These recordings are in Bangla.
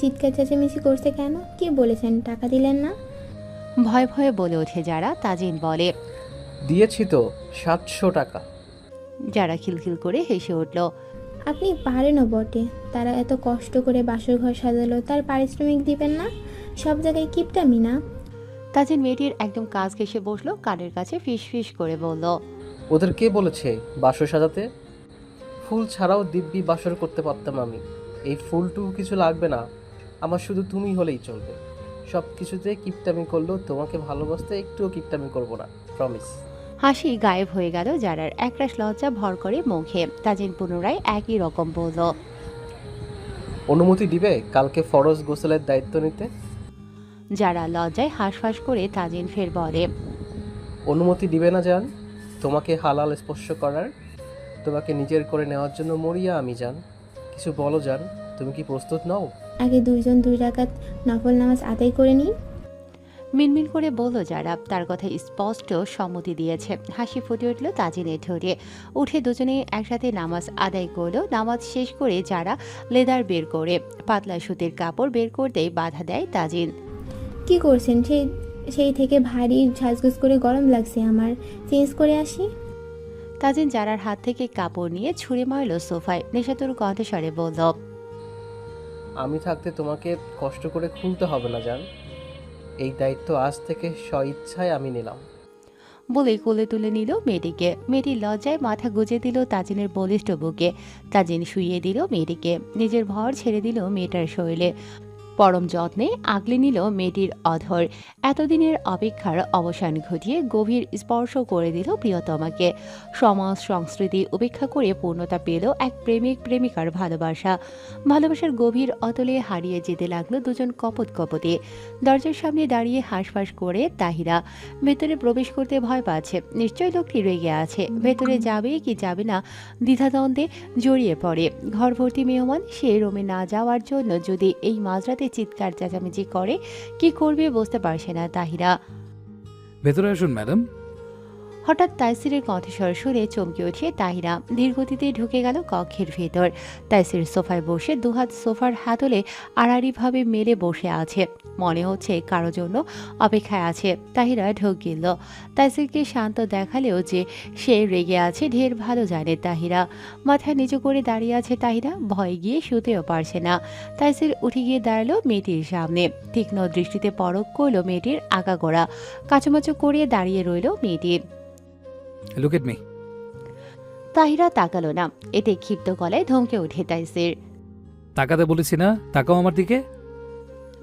চিৎকার চেঁচামেচি করছে কেন? কি বলেছেন, টাকা দিলেন না? ভয়ে ভয়ে বলে ওঠে যারা। তাজিন বলে। দিয়েছি তো, 700 টাকা। যারা খিলখিল করে হেসে উঠল। আপনি পারেনও বটে, তারা এত কষ্ট করে বাসর ঘর সাজালো, তার পারিশ্রমিক দিবেন না? সব জায়গায় কিপটামি না? তাজিন মেয়েটির একদম কাজ ঘেঁষে বসলো, কানের কাছে ফিস ফিস করে বলল। ওদের কে বলেছে বাসর সাজাতে? ফুল ছাড়াও দিব্যি বাসর করতে পারতাম আমি। এই ফুলটুকু কিছু লাগবে না, আমার শুধু তুমি হলেই চলবে। সব কিছুতে কিপটামি করলেও তোমাকে ভালোবাসতে একটুও কিপটামি করব না, প্রমিস। হাসি গায়েব হয়ে গেল যারার, একরাশ লজ্জা ভর করে মুখে। তাজিন পুনরায় একই রকম বলল। অনুমতি দিবে কালকে ফরজ গোসলের দায়িত্ব নিতে? যারা লজ্জায় হাঁসফাঁস করে তাজিন ফের বলে। অনুমতি দিবে না জান তোমাকে হালাল স্পর্শ করার? তোমাকে নিজের করে নেওয়ার জন্য মরিয়া আমি জান। কিছু বলো জান, তুমি কি প্রস্তুত নও? আগে দুইজন 2 রাকাত নফল নামাজ আদায় করে নিন। মিনমিন করে বলল যারা, তার কথা স্পষ্ট সম্মতি দিয়েছে। হাসি ফুটে উঠল তাজিনের ঠোঁটে। উঠে দুজনে একসাথে নামাজ আদায় করলো। নামাজ শেষ করে যারা লেদার বের করে পাতলা সুতির কাপড় বের করতেই বাধা দেয় তাজিন। কি করছেন? সেই থেকে ভারী ঝাঁঝগুজ করে গরম লাগছে আমার, চেঞ্জ করে আসি। তাজিন যারার হাত থেকে কাপড় নিয়ে ছুঁড়ে মারল সোফায়। নেশাতুর কণ্ঠস্বরে বলল। আমি থাকতে তোমাকে কষ্ট করে খুলতে হবে না জান। এই দায়িত্ব আজ থেকে স্বইচ্ছায় আমি নিলাম। বলে কোলে তুলে নিল মেয়েটিকে। মেয়েটি লজ্জায় মাথা গুজে দিল তাজিনের বলিষ্ঠ বুকে। তাজিন শুইয়ে দিল মেয়েটিকে, নিজের ভর ছেড়ে দিল মেয়েটার শরীরে। পরম যত্নে আগলে নিল মেয়েটির অধর। এতদিনের অপেক্ষার অবসান ঘটিয়ে গভীর স্পর্শ করে দিল প্রিয়তমাকে। সমাজ সংস্কৃতি উপেক্ষা করে পূর্ণতা পেল এক প্রেমিক প্রেমিকার ভালোবাসা। ভালোবাসার গভীর অতলে হারিয়ে যেতে লাগলো দুজন কপত কপতে। দরজার সামনে দাঁড়িয়ে হাঁসফাঁস করে তাহিরা। ভেতরে প্রবেশ করতে ভয় পাচ্ছে, নিশ্চয় লোকটি রেগে আছে। ভেতরে যাবে কি যাবে না দ্বিধাদ্বন্দ্বে জড়িয়ে পড়ে। ঘর ভর্তি মেহমান, সে রুমে না যাওয়ার জন্য যদি এই মাঝরাতে চিৎকার চেঁচামেচি করে, কি করবে বুঝতে পারছে না তাহিরা। ভেতরে আসুন ম্যাডাম। হঠাৎ তাইসিরের কণ্ঠস্বর শুনে চমকে উঠে তাহিরা ধীরগতিতে ঢুকে গেল কক্ষের ভেতর। তাইসির সোফায় বসে দুহাত সোফার হাতলে আড়াআড়িভাবে মেলে বসে আছে। মনে হচ্ছে কারো জন্য অপেক্ষায় আছে। তাহিরা ঢোক গিলল। তাইসিরকে শান্ত দেখালেও যে সে রেগে আছে ঢের ভালো জানে তাহিরা। মাথা নিচু করে দাঁড়িয়ে আছে তাহিরা, ভয়ে গিয়ে শুতেও পারছে না। তাইসির উঠে গিয়ে দাঁড়ালো মেয়েটির সামনে। তীক্ষ্ণ দৃষ্টিতে পরখ করলো মেয়েটির আগাগোড়া। কাচুমাচু করিয়ে দাঁড়িয়ে রইল মেয়েটি। Look at me. তাহিরা তাকালো না। এতে ক্ষিপ্ত গলায় ধমকে ওঠে তাইসির। তাকাতে বলেছি না, তাকাও আমার দিকে।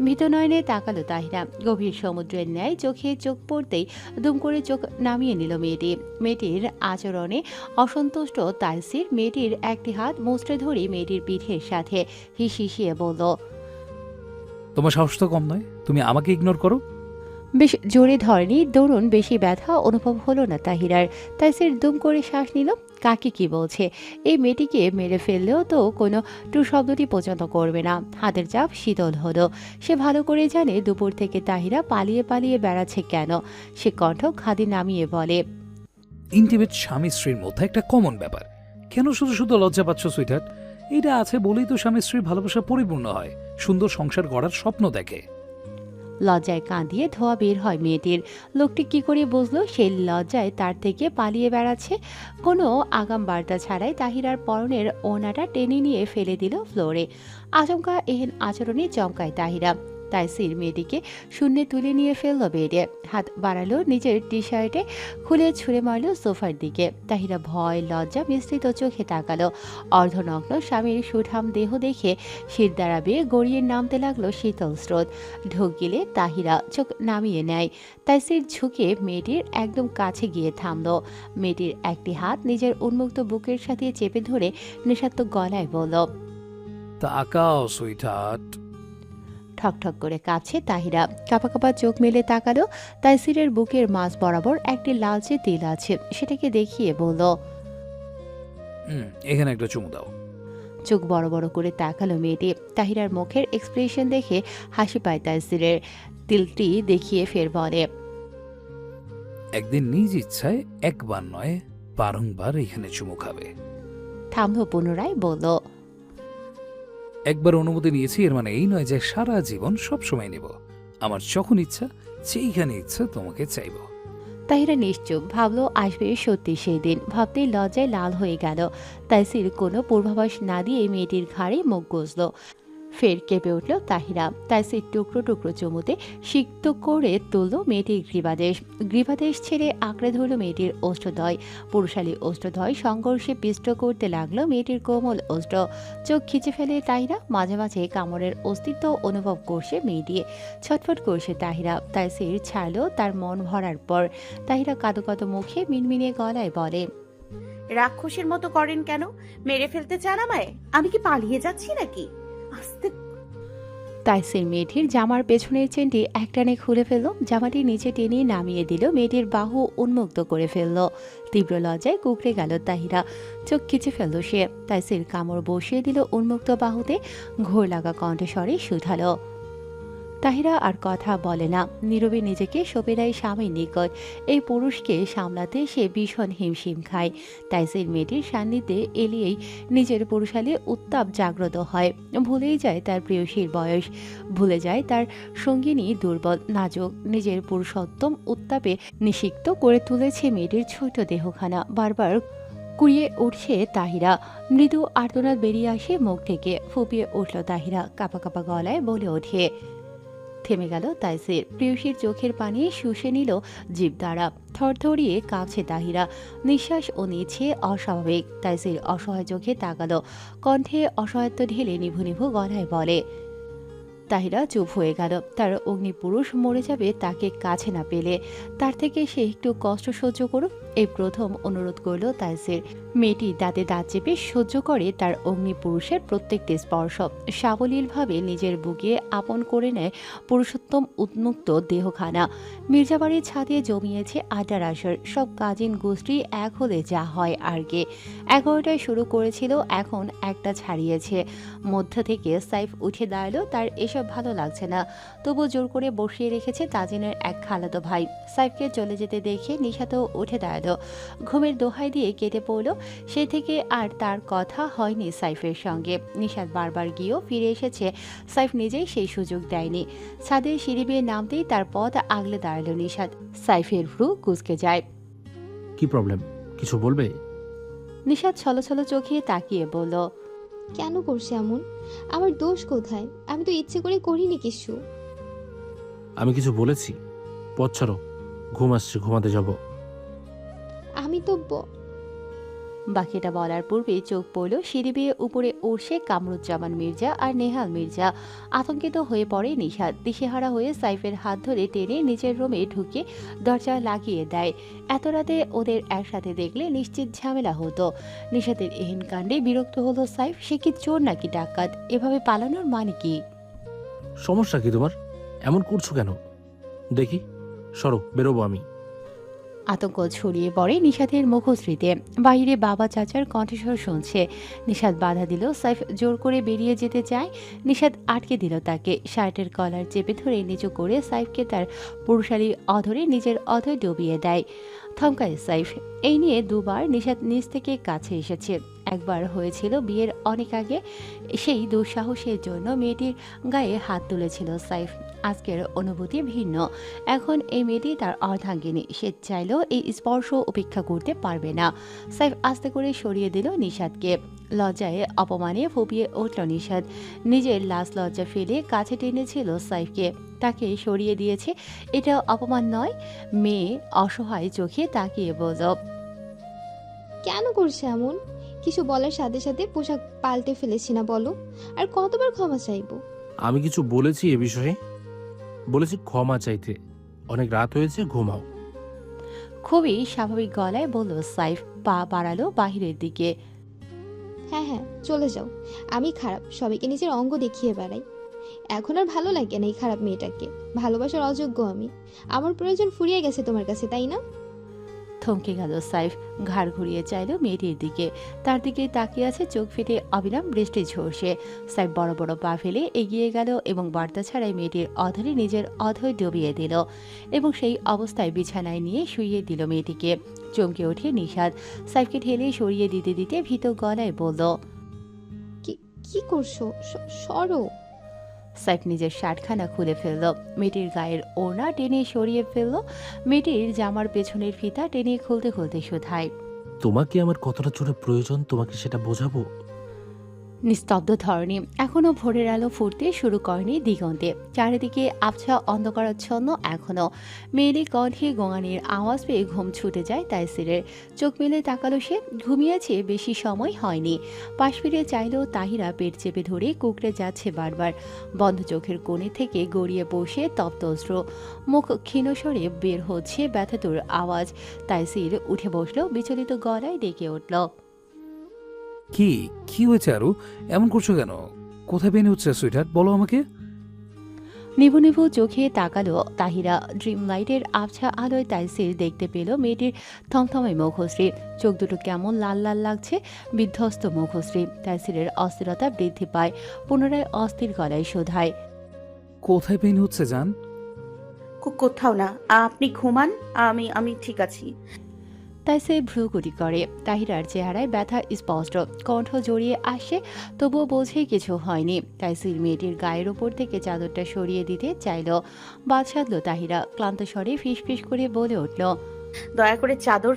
ভীত নয়নে তাকালো তাহিরা। গভীর সমুদ্রের ন্যায় চোখে চোখ পড়তেই দুম করে চোখ নামিয়ে নিল মেয়েটি। মেয়েটির আচরণে অসন্তুষ্ট তাইসির মেয়েটির একটি হাত মুচড়ে ধরে মেয়েটির পিঠের সাথে হিসিয়ে বলল। তোমার সাহস তো কম নয়, তুমি আমাকে ইগনোর করো। বেশ জোরে ধরেনি, দরুন বেশি ব্যথা অনুভব হলো না তাহিরার। তাইসির দুম করে শ্বাস নিল। কাকে কি বলছে? এই মেয়েটিকে মেরে ফেললেও তো কোনো টু শব্দটি পর্যন্ত করবে না। হাতের চাপ শীতল হলো। সে ভালো করে জানে দুপুর থেকে তাহিরা পালিয়ে পালিয়ে বেড়াচ্ছে কেন। সে কণ্ঠ খাদি নামিয়ে বলে। ইন্টিমেট স্বামী স্ত্রীর মধ্যে একটা কমন ব্যাপার। কেন শুধু শুধু লজ্জা পাচ্ছ সুইটহার্ট? এটা আছে বলেই তো স্বামী স্ত্রীর ভালোবাসা পরিপূর্ণ হয়, সুন্দর সংসার গড়ার স্বপ্ন দেখে। লজ্জায় কাঁদিয়ে ধোয়া বের হয় মেয়েটির। লোকটি কি করে বুঝলো সেই লজ্জায় তার থেকে পালিয়ে বেড়াচ্ছে? কোনো আগাম বার্তা ছাড়াই তাহিরার পরনের ওড়নাটা টেনে নিয়ে ফেলে দিল ফ্লোরে। আচমকা এহেন আচরণে চমকায় তাহিরা। তাইসির মেয়েটিকে শূন্যে তুলে নিয়ে ফেলল বেডে। হাত বাড়ালো নিজের টি শার্টে, খুলে ছুঁড়ে মারল সোফার দিকে। তাহিরা ভয় লজ্জা মিশ্রিত চোখে তাকালো। অর্ধনগ্ন স্বামীর সুঠাম দেহ দেখে শির দ্বারা বেয়ে গড়িয়ে নামতে লাগলো শীতল স্রোত। ঢোক গিলে তাহিরা চোখ নামিয়ে নেয়। তাইসির ঝুঁকে মেয়েটির একদম কাছে গিয়ে থামল। মেয়েটির একটি হাত নিজের উন্মুক্ত বুকের সাথে চেপে ধরে নেশাত্মক গলায় বলল। তাকাও সুইটহার্ট। ঠকঠক করে কাছে তাহিরা। কাপা কাপা চোখ মেলে তাকালো। তাইসিরের বুকের মাঝ বরাবর একটি লালচে তিল আছে, সেটাকে দেখিয়ে বলল। এখানে একটা চুমু দাও। চোখ বড় বড় করে তাকালো মেয়েটি। তাহিরার মুখের এক্সপ্রেশন দেখে হাসি পায় তাইসিরের। তিলটি দেখিয়ে ফের বলে। একদিন নিজ ইচ্ছায় একবার নয় বারংবার এখানে চুমু খাবে। থামলো পুনরায় বলল। একবার অনুমতি নিয়েছি এর মানে এই নয় যে সারা জীবন সব সময় নেব। আমার যখন ইচ্ছা, যেইখানে ইচ্ছা তোমাকে চাইব। তাহিরা নিশ্চুপ, ভাবলো আসবে সত্যি সেই দিন। ভাবতেই লজ্জায় লাল হয়ে গেল। তাইসির কোনো পূর্বাভাস না দিয়ে মেয়েটির ঘাড়ে মুখ গুজল। ফের কেঁপে উঠল তাহিরা। তাইসির টুকরো টুকরো চুমুতে সিক্ত করে তুলল মেয়েটির গ্রীবাদেশ। গ্রীবাদেশ ছেড়ে আঁকড়ে ধরল মেয়েটির ওষ্ঠদ্বয়। পুরুষালী ওষ্ঠদ্বয় সংঘর্ষে পিষ্ট করতে লাগলো মেয়েটির কোমল ওষ্ঠ। চোখ খিচে ফেলে তাহিরা। মাঝে মাঝে কামড়ের অস্তিত্ব অনুভব করছে মেয়েটি। ছটফট করছে তাহিরা। তাইসির ছাড়ল তার মন ভরার পর। তাহিরা কাঁদো কাঁদো মুখে মিনমিনে গলায় বলে, রাক্ষসের মতো করেন কেন? মেরে ফেলতে চান আমায়? আমি কি পালিয়ে যাচ্ছি নাকি? আস্তে। তাইসির মেয়েটির জামার পেছনের চেনটি একটানে খুলে ফেলল। জামাটি নিচে টেনে নামিয়ে দিল। মেয়েটির বাহু উন্মুক্ত করে ফেলল। তীব্র লজ্জায় কুঁকড়ে গেল তাহিরা। চোখ খিচে ফেলল সে। তাইসির কামড় বসিয়ে দিল উন্মুক্ত বাহুতে। ঘোর লাগা কণ্ঠস্বরে শুধালো। তাহিরা আর কথা বলে না, নীরবে নিজেকে সঁপে দেয় স্বামীর নিকট। এই পুরুষকে সামলাতে সে ভীষণ হিমশিম খায়। তাইসির মেয়েটির সান্নিধ্যে এলিয়েই নিজের পুরুষালী উত্তাপ জাগ্রত হয়। ভুলেই যায় তার প্রেয়সীর বয়স, ভুলে যায় তার সঙ্গিনী দুর্বল নাজুক। নিজের পুরুষোত্তম উত্তাপে নিষিক্ত করে তুলেছে মেয়েটির ছোট দেহখানা। বারবার কুড়িয়ে উঠছে তাহিরা। মৃদু আর্তনাদ বেরিয়ে আসে মুখ থেকে। ফুপিয়ে উঠল তাহিরা। কাঁপা কাঁপা গলায় বলে ওঠে। থেমে গেল তাইসির। প্রেয়সীর চোখের পানি শুষে নিল জিভ দ্বারা। থরথরিয়ে কাঁপছে তাহিরা। নিঃশ্বাস ও নিচ্ছে অস্বাভাবিক। তাইসির অসহায় চোখে তাকালো। কণ্ঠে অসহায়ত্ব ঢেলে নিভু নিভু গলায় বলে। তাহিরা চুপ হয়ে গেল। তার অগ্নিপুরুষ মরে যাবে তাকে কাছে না পেলে। তার থেকে সে একটু কষ্ট সহ্য করুক, এই প্রথম অনুরোধ করল তাইসির। মেয়েটি দাঁতে দাঁত চেপে সহ্য করে তার অগ্নিপুরুষের প্রত্যেকটি স্পর্শ। সাবলীলভাবে নিজের বুকে আপন করে নেয় পুরুষোত্তম উন্মুক্ত দেহখানা। মির্জাবাড়ির ছাদে জমিয়েছে আড্ডার আসর। সব কাজিন গোষ্ঠী এক হলে যা হয় আর কি। 11টায় শুরু করেছিল, এখন একটা ছাড়িয়েছে। মধ্য থেকে সাইফ উঠে দাঁড়ালো। তার এসব ভালো লাগছে না, তবু জোর করে বসিয়ে রেখেছে তাজিনের এক খালাতো ভাই। সাইফকে চলে যেতে দেখে নিশাতও উঠে দাঁড়ালো। ঘুমের দোহাই দিয়ে কেটে পড়ল। সে থেকে আর তার কথা হয়নি সাইফের সঙ্গে। নিশাত বারবার গিয়েও ফিরে এসেছে, সাইফ নিজেই সেই সুযোগ দেয়নি। ছাদের সিঁড়ি বেয়ে নামতেই তার পথ আগলে দাঁড়ালো নিশাত। সাইফের ভ্রু কুঁচকে যায়। কি প্রবলেম? কিছু বলবে? নিশাত ছলছল চোখে তাকিয়ে বলল, কেন করছে এমন? আমার দোষ কোথায়? আমি তো ইচ্ছে করে করিনি কিছু। আমি কিছু বলেছি? পথ ছাড়ো, ঘুম আসছে, ঘুমাতে যাব। আমি তো বাকিটা বলার পূর্বেই চোখ পড়ল সিঁড়ি বেয়ে উপরে উঠছে কামরুজ্জামান মির্জা আর নেহাল মির্জা। আতঙ্কিত হয়ে পড়ে নিশাত। দিশেহারা হয়ে সাইফের হাত ধরে টেনে নিজের রুমে ঢুকে দরজা লাগিয়ে দেয়। এত রাতে ওদের একসাথে দেখলে নিশ্চিত ঝামেলা হতো। নিশাতের এহেন কাণ্ডে বিরক্ত হলো সাইফ। সে কি চোর নাকি ডাকাত? এভাবে পালানোর মানে কি? সমস্যা কি তোমার? এমন করছো কেন? দেখি, সরো, বেরোবো আমি। আতঙ্ক ছড়িয়ে পড়ে নিশাতের মুখশ্রীতে। বাইরে বাবা চাচার কণ্ঠস্বর শুনছে। নিশাত বাধা দিল। সাইফ জোর করে বেরিয়ে যেতে চায়। নিশাত আটকে দিল তাকে। শার্টের কলার চেপে ধরে নিচু করে সাইফকে তার পুরুষালী অধরে নিজের অধরে ডুবিয়ে দেয়। থমকায় সাইফ। এই নিয়ে দুবার নিশাত নিজ থেকে কাছে এসেছে। একবার হয়েছিল বিয়ের অনেক আগে। সেই দুঃসাহসের জন্য মেয়েটির গায়ে হাত তুলেছিল সাইফ। আজকের অনুভূতি ভিন্ন। এখন এই মেয়েটি তার অর্ধাঙ্গিনী। সে চাইলেও এই স্পর্শ উপেক্ষা করতে পারবে না। সাইফ আস্তে করে সরিয়ে দিল নিশাতকে। লজ্জায় অপমানে ফুপিয়ে উঠল নিশাত। নিজের লাশ লজ্জা ফেলে কাছে টেনেছিল সাইফকে। তাকে সরিয়ে দিয়েছে, এটা অপমান নয়? মেয়ে অসহায় চোখে তাকিয়ে বলল, কেন করছে এমন? কিছু বলার সাথে সাথে পোশাক পাল্টে ফেলেছি না বলো? আর কতবার ক্ষমা চাইবো? আমি কিছু বলেছি এ বিষয়ে? বলেছি ক্ষমা চাইতে। অনেক রাত হয়েছে, ঘুমাও। খুবই স্বাভাবিক গলায় বলল সাইফ। পা বাড়ালো বাহিরের দিকে। হ্যাঁ হ্যাঁ, চলে যাও। আমি খারাপ, সবাইকে নিজের অঙ্গ দেখিয়ে বেড়াই। এখন আর ভালো লাগে না এই খারাপ মেয়েটাকে। ভালোবাসার অযোগ্য আমি। আমার প্রয়োজন ফুরিয়ে গেছে তোমার কাছে, তাই না? থমকে গেল সাইফ। ঘাড় ঘুরিয়ে চাইল মেয়েটির দিকে। তার দিকে তাকিয়ে আছে চোখ ফেটে অবিরাম বৃষ্টি ঝরছে। সাইফ বড় বড় পা ফেলে এগিয়ে গেল এবং বার্তা ছাড়াই মেয়েটির অধরে নিজের অধর ডুবিয়ে দিল এবং সেই অবস্থায় বিছানায় নিয়ে শুইয়ে দিল মেয়েটিকে। চমকে ওঠে নিশাত। সাইফকে ঠেলে সরিয়ে দিতে দিতে ভীত গলায় বলল, কি করছো? সরো। সাইফ নিজের শার্টখানা খুলে ফেলল, মেয়েটির গায়ের ওড়না টেনে সরিয়ে ফেলল, মেয়েটির জামার পেছনের ফিতা টেনে খুলতে খুলতে শুধায়। তোমাকে আমার কতটা জোরে প্রয়োজন তোমাকে সেটা বোঝাবো? নিস্তব্ধ ধরনী, এখনো ভোরের আলো ফুটতে শুরু করেনি দিগন্তে, চারিদিকে আবছা অন্ধকারাচ্ছন্ন এখনো। মেয়েলি কণ্ঠে গোঙানির আওয়াজ পেয়ে ঘুম ছুটে যায় তাইসিরের। চোখ মেলে তাকালো সে, ঘুমিয়েছে, বেশি সময় হয়নি। পাশ ফিরে চাইলেও তাহিরা পেট চেপে ধরে কুকড়ে যাচ্ছে বারবার। বন্ধ চোখের কোণে থেকে গড়িয়ে বসে তপ্ত অস্ত্র, মুখ ক্ষীণস্বরে বের হচ্ছে ব্যথাতুর আওয়াজ। তাইসির উঠে বসলো, বিচলিত গলায় ডেকে উঠল। কি কি হয়েছে আরু? এমন করছো কেন? কোথায় পেন হচ্ছে সুইটহার্ট, বলো আমাকে। নিভু নিভু চোখে তাকালো তাহিরা। ড্রিম লাইটের আবছা আলোয় তাইসির দেখতে পেল মেয়েটির থমথমে মুখশ্রী, চোখ দুটো কেমন লাল লাল লাগছে, বিধ্বস্ত মুখশ্রী। তাইসিরের অস্থিরতা বৃদ্ধি পায়, পুনরায় অস্থির গলায় শোধায়। কোথায় পেন হচ্ছে জান? কোথাও না, আপনি ঘুমান, আমি আমি ঠিক আছি। তাইসির ভ্রুকুটি করে। তাহিরার চেহারায় ব্যথা স্পষ্ট, কণ্ঠ জড়িয়ে আসে, তবুও বোঝে কিছু হয়নি। তাইসির মেয়েটির গায়ের ওপর থেকে চাদরটা সরিয়ে দিতে চাইল, বাদ সাধল তাহিরা। ক্লান্ত স্বরে ফিসফিস করে বলে উঠল। দয়া করে চাদর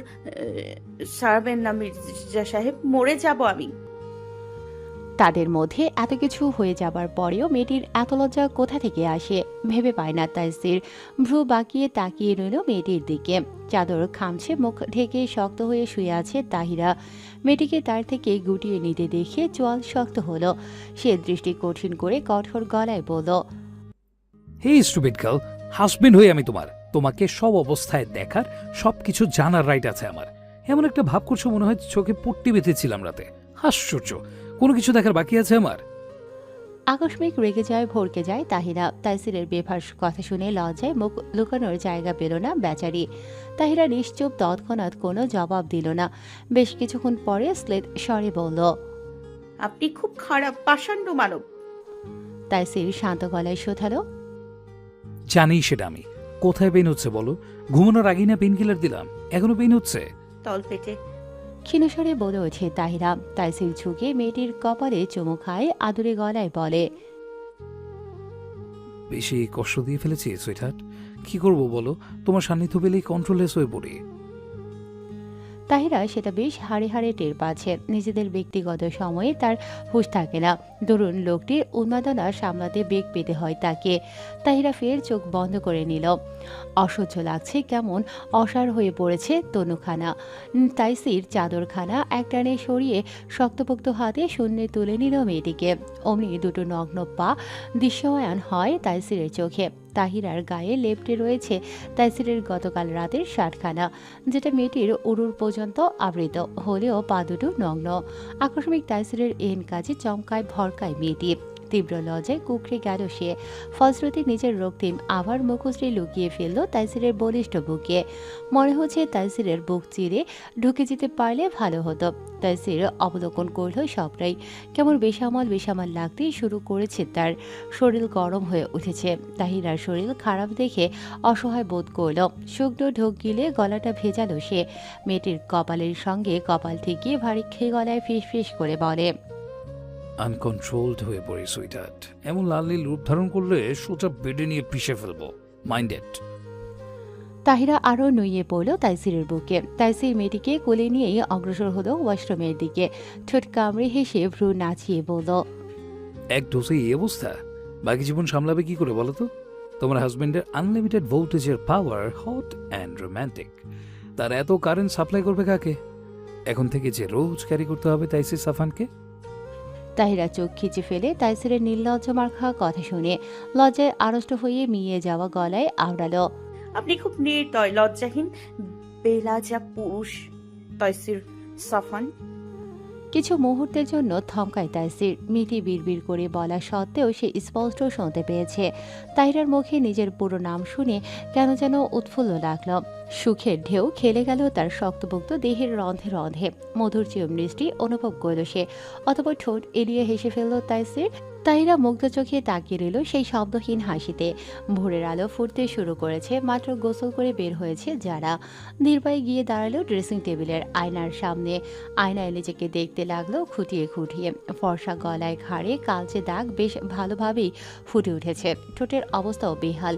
সারাবেন না মির্জা সাহেব, মরে যাব আমি। তাদের মধ্যে এত কিছু হয়ে যাবার পরেও মেয়েটির এত লজ্জা কোথা থেকে আসে ভেবে পায় না তাইসির। ভ্রু বাঁকিয়ে তাকিয়ে রইল মেয়েটির দিকে। চাদর খামছে, মুখ ঢেকে শক্ত হয়ে শুয়ে আছে তাহিরা। মেয়েটিকে তার থেকে গুটিয়ে নিতে দেখে চোয়াল শক্ত হলো। সে দৃষ্টি কঠিন করে কঠোর গলায় বলল। হে স্টুপিড গার্ল, হাজবেন্ড হয়ে আমি তোমাকে সব অবস্থায় দেখার, সবকিছু জানার রাইট আছে আমার। এমন একটা ভাব করছো মনে হয় চোখে পট্টি বেঁধেছিলাম রাতে। আশ্চর্য, কোনো কিছু দেখার বাকি আছে আমার? আকস্মিক রেগে যায়, ভরকে যায় তাহিরা। তাইসিরের বেফাস কথা শুনে লজ্জায় মুখ লুকানোর জায়গা পেল না বেচারি। তাহিরা নিশ্চুপ, তৎক্ষণাৎ কোনো জবাব দিল না। বেশ কিছুক্ষণ পরে স্লেট স্বরে বলল। আপনি খুব খারাপ পাষাণ্ড মানব। তাইসির শান্ত গলায় শোধালো। জানি সেটা আমি। কোথায় পেন হচ্ছে বলো? ঘুমানোর আগেই না পেন কিলার দিলাম, এখনো পেন হচ্ছে? তল পেটে। ক্ষীণস্বরে বলে ওঠে তাহিরা। তাইসির ঝুঁকে মেয়েটির কপালে চুমু খায়, আদুরে গলায় বলে। বেশি কষ্ট দিয়ে ফেলেছি সুইটহার্ট, কি করবো বলো? তোমার সান্নিধ্য পেলেই কন্ট্রোললেস হয়ে পড়ি। তাহিরা সেটা বেশ হাড়ে হাড়ে টের পাচ্ছে। নিজেদের ব্যক্তিগত সময়ে তার হুঁশ থাকে না। দরুন লোকটির উন্মাদনা সামলাতে বেগ পেতে হয় তাকে। তাহিরা ফের চোখ বন্ধ করে নিল। অসহ্য লাগছে, কেমন অসাড় হয়ে পড়েছে তনুখানা। তাইসির চাদরখানা একটানে সরিয়ে শক্তপোক্ত হাতে শূন্যে তুলে নিল মেয়েটিকে। অমনি দুটো নগ্ন পা দৃশ্যমান হয় তাইসিরের চোখে। তাহিরার গায়ে লেপ্টে রয়েছে তাইসিরের গতকাল রাতের শার্টখানা, যেটা মেয়েটির উরুর পর্যন্ত আবৃত, হলেও পা দুটো নগ্ন। আকস্মিক তাইসিরের এন কাজে চমকায় ভরকায় মেয়েটি। তীব্র লজ্জায় কুকড়ে গেল সে। ফলশ্রুতি নিজের রক্তিম আবার মুখশ্রী লুকিয়ে ফেলল তাইসিরের বলিষ্ঠ বুকে। মনে হচ্ছে তাইসিরের বুক চিরে ঢুকে যেতে পারলে ভালো হতো। তাইসির অবলোকন করল সবটাই। কেমন বেসামাল বেসামাল লাগতেই শুরু করেছে তার। শরীর গরম হয়ে উঠেছে। তাহিরার শরীর খারাপ দেখে অসহায় বোধ করল। শুকনো ঢোক গিলে গলাটা ভেজালো সে। মেয়েটির কপালের সঙ্গে কপাল ঠেকিয়ে ভারী খেয়ে গলায় ফিস ফিস করে বলে। আনকন্ট্রোলড হয়ে পড়ি সুইটহার্ট, এমন লাল নীল রূপ ধারণ করলে সোজা বেডে নিয়ে পিষে ফেলবো, মাইন্ডেড। তাহিরা আরও নুইয়ে পড়ল তাইসিরের বুকে। তাইসির মেয়েটিকে কোলে নিয়েই অগ্রসর হলো ওয়াশরুমের দিকে। ঠোঁট কামড়ে হেসে ভ্রু নাচিয়ে বলল। এক ডোজে এই অবস্থা, বাকি জীবন সামলাবে কি করে বলো তো? তোমার হাজবেন্ডের আনলিমিটেড ভোল্টেজের পাওয়ার হট অ্যান্ড রোম্যান্টিক, তার এত কারেন্ট সাপ্লাই করবে কাকে? এখন থেকে যে রোজ ক্যারি করতে হবে তাইসির সাফানকে। তাহিরা চোখ খিচে ফেলে তাইসিরের নির্লজ্জ মার্কা কথা শুনে লজ্জায় আড়ষ্ট হয়ে মিয়ে যাওয়া গলায় আওড়ালো। আপনি খুব নির্দয়, লজ্জাহীন, বেলাজা পুরুষ তয়সির সাফান। কিছু মুহূর্তের জন্য থমকায় তাইসির। মিটি বিড়বিড় করে বলা সত্ত্বেও সে স্পষ্ট শুনতে পেয়েছে। তাহিরার মুখে নিজের পুরো নাম শুনে কেন যেন উৎফুল্ল লাগলো। সুখের ঢেউ খেলে গেল তার শক্তপোক্ত দেহের রন্ধে রন্ধে। মধুর চেয়ে মিষ্টি অনুভব করল সে। অতঃপর ঠোঁট এড়িয়ে হেসে ফেলল তাইসির। তাহিরা মুগ্ধ চোখে তাকিয়ে রইল সেই শব্দহীন হাসিতে। ভোরের আলো ফুটতে শুরু করেছে, মাত্র গোসল করে বের হয়েছে যারা। নির্বাই গিয়ে দাঁড়ালো ড্রেসিং টেবিলের আয়নার সামনে। আয়নায় নিজেকে দেখতে লাগলো খুঁটিয়ে খুঁটিয়ে। ফর্সা গলায় ঘাড়ে কালচে দাগ বেশ ভালোভাবেই ফুটে উঠেছে, ঠোঁটের অবস্থাও বেহাল।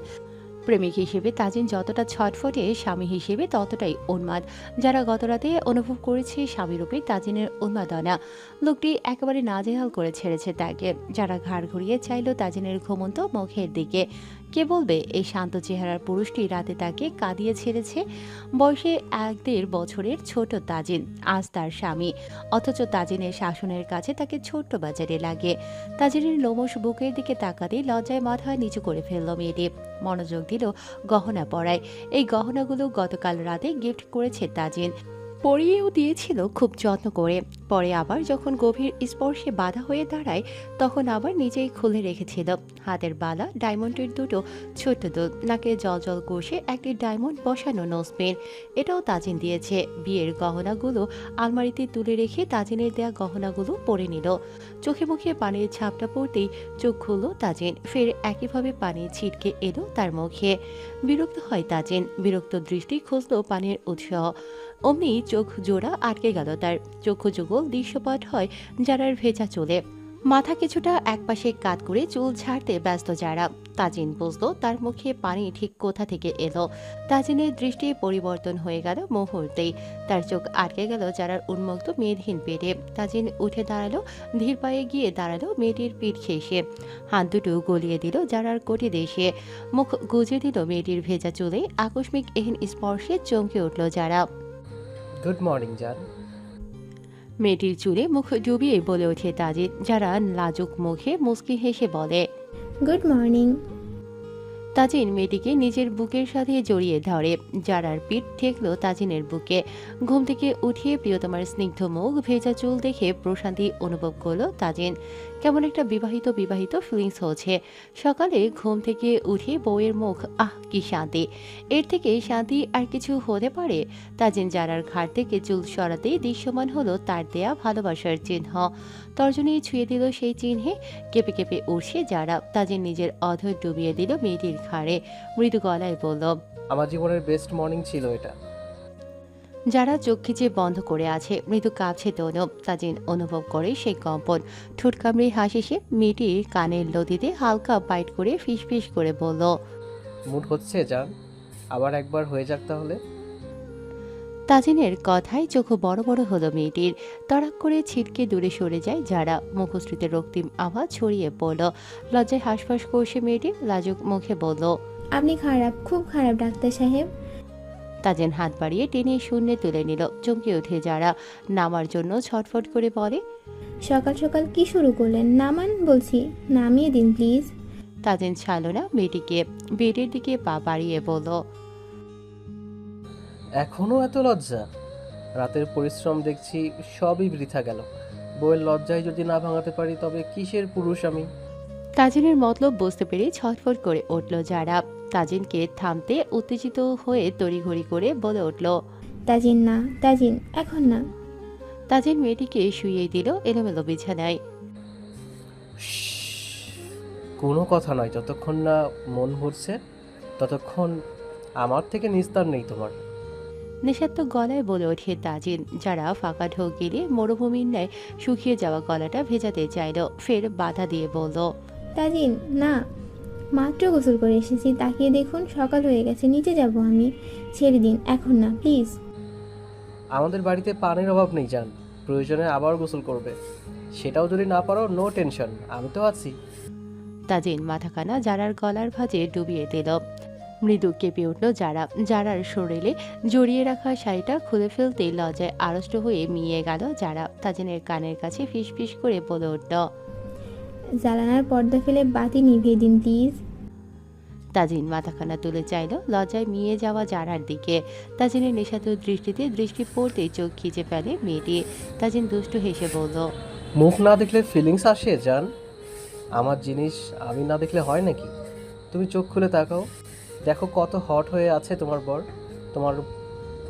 প্রেমিক হিসেবে তাজিন যতটা ছটফটে, স্বামী হিসেবে ততটাই উন্মাদ। যারা গতরাতে অনুভব করেছে স্বামীরূপে তাজিনের উন্মাদনা। লোকটি একেবারে নাজেহাল করে ছেড়েছে তাকে। যারা ঘাড় ঘুরিয়ে চাইল তাজিনের ঘুমন্ত মুখের দিকে। কে বলবে এই শান্ত চেহারার পুরুষটি রাতে তাকে কাঁদিয়ে ছেড়েছে? বয়সে 1-1.5 বছরের ছোট তাজিন আজ তার স্বামী, অথচ তাজিনের শাসনের কাছে তাকে ছোট্ট বাজারে লাগে। তাজিনের লোমশ বুকের দিকে তাকাতে লজ্জায় মাথা নিচু করে ফেলল মেয়েটি। মনোযোগ দিল গহনা পরায়। এই গহনাগুলো গতকাল রাতে গিফট করেছে তাজিন। পরিয়েও দিয়েছিল খুব যত্ন করে। পরে আবার যখন গভীর স্পর্শে বাধা হয়ে দাঁড়ায়, তখন আবার নিজেই খুলে রেখেছিল। হাতের বালা, ডায়মন্ডের দুটো ছোট্ট দুল, নাকে জল কষে একটি ডায়মন্ড বসানো নোজপিন, এটাও তাজিন দিয়েছে। বিয়ের গহনাগুলো আলমারিতে তুলে রেখে তাজিনের দেয়া গহনাগুলো পরে নিল। চোখে মুখে পানির ছাপটা পড়তেই চোখ খুলল তাজিন। ফের একইভাবে পানি ছিটকে এলো তার মুখে। বিরক্ত হয় তাজিন, বিরক্ত দৃষ্টি খুঁজল পানির উৎস। অমনি চোখ জোড়া আটকে গেল তার। চক্ষু যুগল দৃশ্যপট হয় যারার ভেজা চুলে। মাথা কিছুটা একপাশে কাত করে চুল ঝাড়তে ব্যস্ত যারা। তাজিন বুঝলো তার মুখে পানি ঠিক কোথা থেকে এলো। তাজিনের দৃষ্টি পরিবর্তন হয়ে গেল মুহূর্তেই। তার চোখ আটকে গেল যারার উন্মুক্ত মেদহীন পেটে। তাজিন উঠে দাঁড়ালো, ধীর পায়ে গিয়ে দাঁড়ালো মেয়েটির পিঠ ঘেঁষে। হাত দুটো গলিয়ে দিল যারার কোটি দেশে। মুখ গুজে দিল মেয়েটির ভেজা চুলে। আকস্মিক এহেন স্পর্শে চমকে উঠল যারা। গুড মর্নিং জান। মেয়েটির চুলে মুখ ডুবিয়ে বলে ওঠে তাজিন। যারা লাজুক মুখে মুচকি হেসে বলে, গুড মর্নিং। তাজিন মেয়েটিকে নিজের বুকের সাথে জড়িয়ে ধরে। যারার পিঠ ঠেকল তাজিনের বুকে। ঘুম থেকে উঠিয়ে প্রিয়তমার স্নিগ্ধ মুখ, ভেজা চুল দেখে প্রশান্তি অনুভব করলো তাজিন। কেমন একটা বিবাহিত বিবাহিত ফিলিংস হচ্ছে। সকালে ঘুম থেকে উঠে বউয়ের মুখ, আহ কি শান্তি! এর থেকে শান্তি আর কিছু হতে পারে? তাজিন যারার ঘাড় থেকে চুল সরাতেই দৃশ্যমান হলো তার দেয়া ভালোবাসার চিহ্ন। তর্জনী ছুঁয়ে দিল সেই চিহ্নে। কেঁপে কেঁপে উঠছে যারা। তাজিন নিজের অধর ডুবিয়ে দিল মেয়েটির ঘাড়ে। মৃদু গলায় বলল, আমার জীবনের বেস্ট মর্নিং ছিল এটা। যারা চোখ খিচে বন্ধ করে আছে, মৃদু কাঁপছে তনু। তাজিন অনুভব করে সেই কম্পন। ঠোঁট কামড়ে হাসি সে। মেয়েটির কানের লতিতে হালকা বাইট করে ফিস করে বলল, মুড হচ্ছে জান, আবার একবার হয়ে যাক তাহলে। তাজিনের কথায় চোখ বড় বড় হলো মেয়েটির। তড়াক করে ছিটকে দূরে সরে যায় যারা। মুখশ্রীতে রক্তিম আওয়াজ ছড়িয়ে পড়ল। লজ্জায় হাঁসফাঁস করছে মেয়েটি। লাজুক মুখে বলল, আপনি খারাপ, খুব খারাপ ডাক্তার সাহেব। তাজিন হাত বাড়িয়ে টেনে শূন্যে তুলে নিল। চমকে উঠে যারা নামার জন্য ছটফট করে বলে, সকাল সকাল কি শুরু করলেন? নামান বলছি, নামিয়ে দিন প্লিজ। তাজিন ছাড়ল না মেয়েটিকে। বেডের দিকে পা বাড়িয়ে বলল, এখনো এত লজ্জা? রাতের পরিশ্রম দেখছি সবই বৃথা গেল। বউয়ের লজ্জায় যদি না ভাঙাতে পারি তবে কিসের পুরুষ আমি? তাজিনের মতলব বুঝতে পেরে ছটফট করে উঠল যারা। তাজিনকে থামতে উত্তেজিত হয়ে তড়িঘড়ি করে বলে উঠল, তাজিন না, তাজিন এখন না। তাজিন মেয়েটিকে শুইয়ে দিল এলোমেলো বিছানায়। কোনো কথা নয়, যতক্ষণ না মন ভরছে ততক্ষণ আমার থেকে নিস্তার নেই তোমার। নেশাত্মক গলায় বলে ওঠে তাজিন। যারা ফাঁকা ঢোক গিলে মরুভূমির ন্যায় শুকিয়ে যাওয়া গলাটা ভেজাতে চাইল। ফের বাধা দিয়ে বলল, তাজিন না, মাত্র গোসল করে এসেছি, তাকিয়ে দেখুন সকাল হয়ে গেছে, নিচে যাব আমি। ছেড়ে দিন, এখন না প্লিজ। আমাদের বাড়িতে পানির অভাব নেই জান, প্রয়োজনে আবার গোসল করবে। সেটাও যদি না পারো নো টেনশন, আমি তো আছি। তাজিন মাথাখানা যারার গলার ভাঁজে ডুবিয়ে দিল। মৃদু কেঁপে উঠল যারা। যারার শরীরে জড়িয়ে রাখা শাড়িটা খুলে ফেলতেই লজ্জায় আড়ষ্ট হয়ে মিয়ে গেল যারা। তাজিনের কানের কাছে ফিস করে বলে উঠল, জ্বালানার পর্দা ফেলে বাতি নিভিয়ে দিন প্লিজ। তাজিন মাথাখানা তুলে চাইল লজ্জায় মিয়ে যাওয়া যারার দিকে। তাজিনের নেশাতুর দৃষ্টিতে দৃষ্টি পড়তেই চোখ খিচে ফেলে মেয়েটি। তাজিন দুষ্টু হেসে বলল, মুখ না দেখলে ফিলিংস আসে জান? আমার জিনিস আমি না দেখলে হয় নাকি? তুমি চোখ খুলে তাকাও, দেখো কত হট হয়ে আছে তোমার বর। তোমার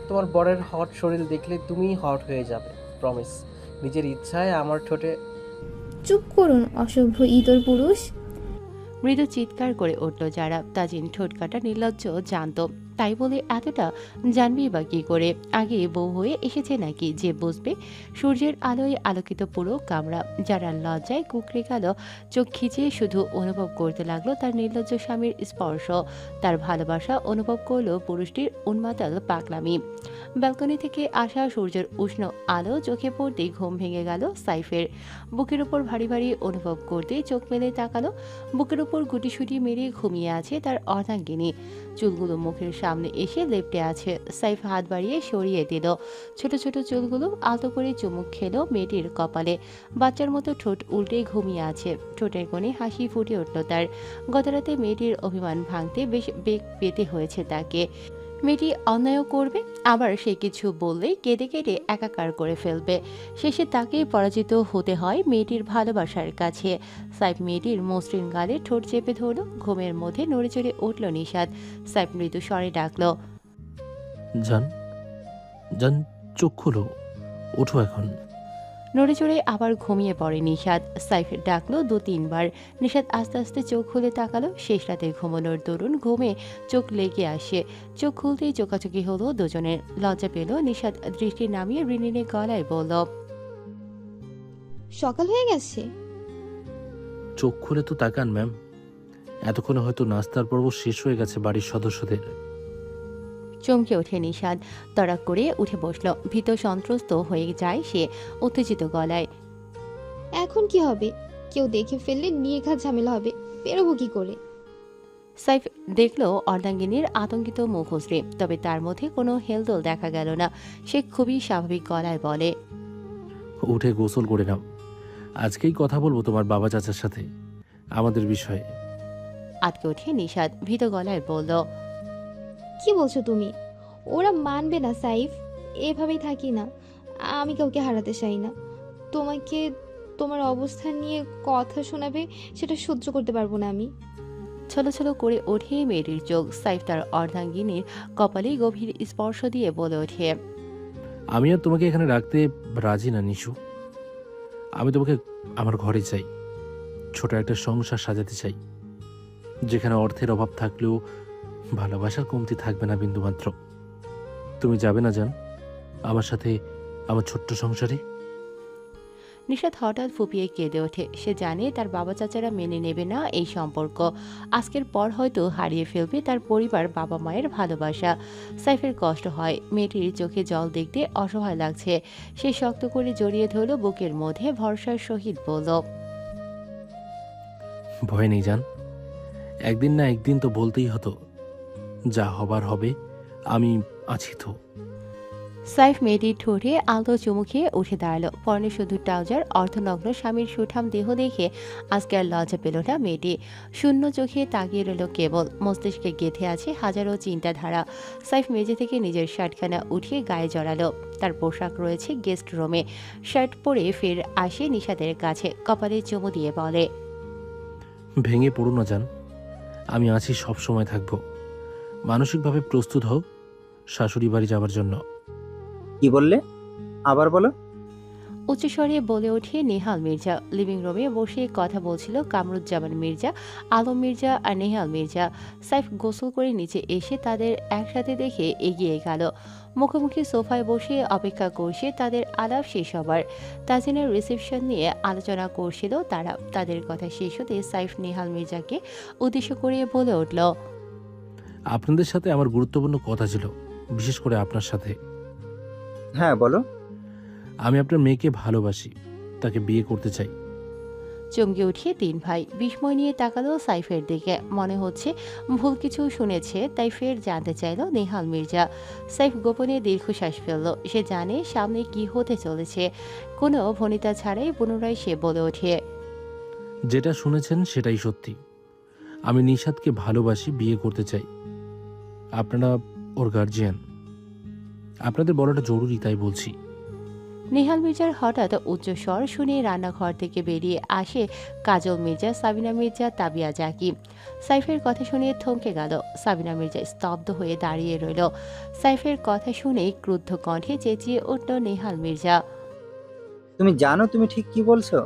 তোমার বরের হট শরীর দেখলে তুমিই হট হয়ে যাবে, প্রমিস। নিজের ইচ্ছায় আমার ঠোঁটে চুপ করুন অসভ্য ইতর পুরুষ। মৃদু চিৎকার করে উঠল যারা। তাজিন ঠোঁটকাটা নির্লজ্জ জানতো, তাই বলে এতটা জানবি বা কি করে? আগে বউ হয়ে এসেছে নাকি যে বুঝবে? সূর্যের আলোয় আলোকিত পুরো কামরা। যারা লজ্জায় কুকড়ে গেল, চোখ খিচিয়ে শুধু অনুভব করতে লাগলো তার নির্লজ্জ স্বামীর স্পর্শ। তার ভালোবাসা অনুভব করলো পুরুষটির উন্মাতাল পাগলামি। ব্যালকনি থেকে আসা সূর্যের উষ্ণ আলো চোখে পড়তেই ঘুম ভেঙে গেল সাইফের। বুকের উপর ভারী ভারী অনুভব করতেই চোখ মেলে তাকালো। বুকের উপর গুটিসুটি মেরে ঘুমিয়ে আছে তার অর্ধাঙ্গিনী। চুলগুলো মুখের সামনে এসে লেপ্টে আছে। সাইফ হাত বাড়িয়ে সরিয়ে দিল। ছোট ছোট চুলগুলো আলতো করে চুমুক খেলো মেয়েটির কপালে। বাচ্চার মতো ঠোঁট উল্টে ঘুমিয়ে আছে। ঠোঁটের কোণে হাসি ফুটে উঠল তার। গতরাতে মেয়েটির অভিমান ভাঙতে বেশ বেগ পেতে হয়েছে তাকে। মেয়েটি অন্যায় করবে, আবার সে কিছু বললেই কেঁদে কেটে একাকার করে ফেলবে। শেষে তাকেই পরাজিত হতে হয় মেয়েটির ভালোবাসার কাছে। সাইফ মেয়েটির মসৃণ গালে ঠোঁট চেপে ধরল। ঘুমের মধ্যে নড়ে চড়ে উঠল নিষাদ। সাইফ মৃদু স্বরে ডাকল, জান, জান, চোখ খুলো, ওঠো এখন। নড়ে চড়ে আবার ঘুমিয়ে পড়ে নিষাদ। সাইফ ডাকলো 2-3 বার। নিষাদ আস্তে আস্তে চোখ খুলে তাকালো। শেষ রাতে ঘুমানোর দরুন ঘুমে চোখ লেগে আসে। চোখ খুলতেই চোখাচোখি হলো দুজনের। লজ্জা পেল নিষাদ। দৃষ্টি নামিয়ে রিনিনে গলায় বলল, সকাল হয়ে গেছে। চোখ খুলে তো তাকান ম্যাম, এতক্ষণে হয়তো নাস্তার পর্ব শেষ হয়ে গেছে বাড়ির সদস্যদের। চমকে ওঠে নিষাদ। তড়াক করে উঠে বসল। ভীত সন্ত্রস্ত হয়ে যায় সে উত্তেজিত গলায়। এখন কি হবে? কেউ দেখে ফেললে নির্ঘাত ঝামেলা হবে, বেরোবো কি করে? সাইফ দেখল অর্ধাঙ্গিনীর আতঙ্কিত মুখশ্রী, তবে তার মধ্যে কোনো হেলদোল দেখা গেল না। সে খুবই স্বাভাবিক গলায় বলে, উঠে গোসল করে নাও, আজকেই কথা বলবো তোমার বাবা চাচার সাথে আমাদের বিষয়ে। আটকে ওঠে নিষাদ। ভীত গলায় বলল, কি বলছো তুমি? ওরা মানবে না সাইফ, এভাবেই থাকি না। আমি কাউকে হারাতে চাই না। তোমাকে তোমার অবস্থান নিয়ে কথা শোনাবে, সেটা সহ্য করতে পারবো না আমি। ছলো ছলো করে ওঠে মেয়েটির চোখ। সাইফ তার অর্ধাঙ্গিনীর কপালে গভীর স্পর্শ দিয়ে বলে ওঠে, আমি আর তোমাকে এখানে রাখতে রাজি না নিশু। আমি তোমাকে আমার ঘরে চাই, ছোট একটা সংসার সাজাতে চাই, যেখানে অর্থের অভাব থাকলেও ভালোবাসার কমতি থাকবে না বিন্দুমাত্র। তুমি যাবে না জান আমার সাথে আমার ছোট্ট সংসারে? নিষাদ হঠাৎ ফুপিয়ে কেঁদে ওঠে। সে জানে তার বাবা চাচারা মেনে নেবে না এই সম্পর্ক। আজকের পর হয়তো হারিয়ে ফেলবে তার পরিবার, বাবা মায়ের ভালোবাসা। সাইফের কষ্ট হয়। মেয়েটির চোখে জল দেখতে অসহায় লাগছে। সে শক্ত করে জড়িয়ে ধরল বুকের মধ্যে, ভরসার সহিত বলল, ভয় নেই জান, একদিন না একদিন তো বলতেই হতো, যা হবার হবে, আমি আছি তো। সাইফ মেয়েটির ঠোঁটে আলতো চুমু খেয়ে উঠে দাঁড়ালো। পরনে শুধু ট্রাউজার। অর্ধনগ্ন স্বামীর সুঠাম দেহ দেখে আজকে আর লজ্জা পেল না মেয়েটি। শূন্য চোখে তাকিয়ে রইল কেবল। মস্তিষ্কে গেঁথে আছে হাজারো চিন্তাধারা। সাইফ মেঝে থেকে নিজের শার্টখানা উঠিয়ে গায়ে জড়ালো। তার পোশাক রয়েছে গেস্ট রুমে। শার্ট পরে ফের আসে নিষাদের কাছে। কপালে চুমু দিয়ে বলে, ভেঙে পড়ো না জান, আমি আছি, সব সময় থাকবো। মানসিকভাবে প্রস্তুত হও শাশুড়ি বাড়ি যাবার জন্য। কি বললে? আবার বলো। উচ্চস্বরে বলে ওঠে নেহাল মির্জা। লিভিং রুমে বসে কথা বলছিল কামরুজ্জামান মির্জা, আলম মির্জা আর নেহাল মির্জা। সাইফ গোসল করে নিচে এসে তাদের একসাথে দেখে এগিয়ে গেল। মুখোমুখি সোফায় বসে অপেক্ষা করছে তাদের আলাপ শেষ হবার। তাজিনের রিসেপশন নিয়ে আলোচনা করছিল তারা। তাদের কথা শেষ হতে সাইফ নেহাল মির্জাকে উদ্দেশ্য করে বলে উঠল, আপনাদের সাথে আমার গুরুত্বপূর্ণ কথা ছিল, বিশেষ করে আপনার সাথে। হ্যাঁ বলো। আমি আপনার মেয়েকে ভালোবাসি, তাকে বিয়ে করতে চাই। চমকে উঠিয়ে 3 ভাই বিস্ময় নিয়ে তাকালো সাইফের দিকে। মনে হচ্ছে ভুল কিছু শুনেছে, তাই ফের জানতে চাইল নেহাল মির্জা। সাইফ গোপনে দীর্ঘশ্বাস ফেলল। সে জানে সামনে কি হতে চলেছে। কোনো ভনিতা ছাড়াই পুনরায় সে বলে ওঠে, যেটা শুনেছেন সেটাই সত্যি। আমি নিশাদকে ভালোবাসি, বিয়ে করতে চাই। আপনারা ওর গার্জিয়ান, আপনাদের বলাটা জরুরি, তাই বলছি। নেহাল মির্জার হঠাৎ উচ্চ স্বর শুনে রান্নাঘর থেকে বেরিয়ে আসে কাজল মির্জা, সাবিনা মির্জা, তাবিয়া জাকি। সাইফের কথা শুনে থমকে গেল। সাবিনা মির্জা স্তব্ধ হয়ে দাঁড়িয়ে রইল। সাইফের কথা শুনে ক্রুদ্ধ কণ্ঠে চেঁচিয়ে উঠল নেহাল মির্জা, তুমি জানো তুমি ঠিক কি বলছো?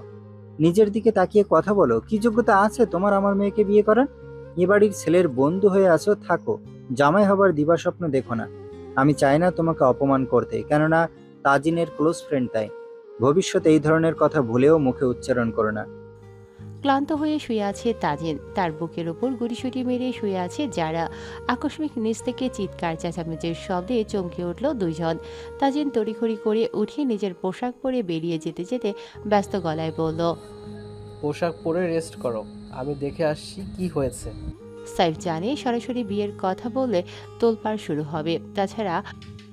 নিজের দিকে তাকিয়ে কথা বলো। কি যোগ্যতা আছে তোমার আমার মেয়েকে বিয়ে করার? এ বাড়ির ছেলের বন্ধু হয়ে আছো, থাকো। জামাই হবার দিবাস্বপ্ন দেখো না। আমি চাই না তোমাকে অপমান করতে, কেননা তাজিনের ক্লোজ ফ্রেন্ড তাই। ভবিষ্যতে এই ধরনের কথা ভুলেও মুখে উচ্চারণ করো না। ক্লান্ত হয়ে শুয়ে আছে তাজিন, তার বুকের ওপর গুড়িসুটি মেরে শুয়ে আছে যারা। আকস্মিক নিচ থেকে চিৎকার চেঁচামেচির শব্দে চমকে উঠল দুইজন। তাজিন তড়িঘড়ি করে উঠে নিজের পোশাক পরে বেরিয়ে যেতে যেতে ব্যস্ত গলায় বলল, পোশাক পরে রেস্ট করো, আমি দেখে আসছি কি হয়েছে। সাইফ জানে সরাসরি বিয়ের কথা বললে তোলপাড় শুরু হবে। তাছাড়া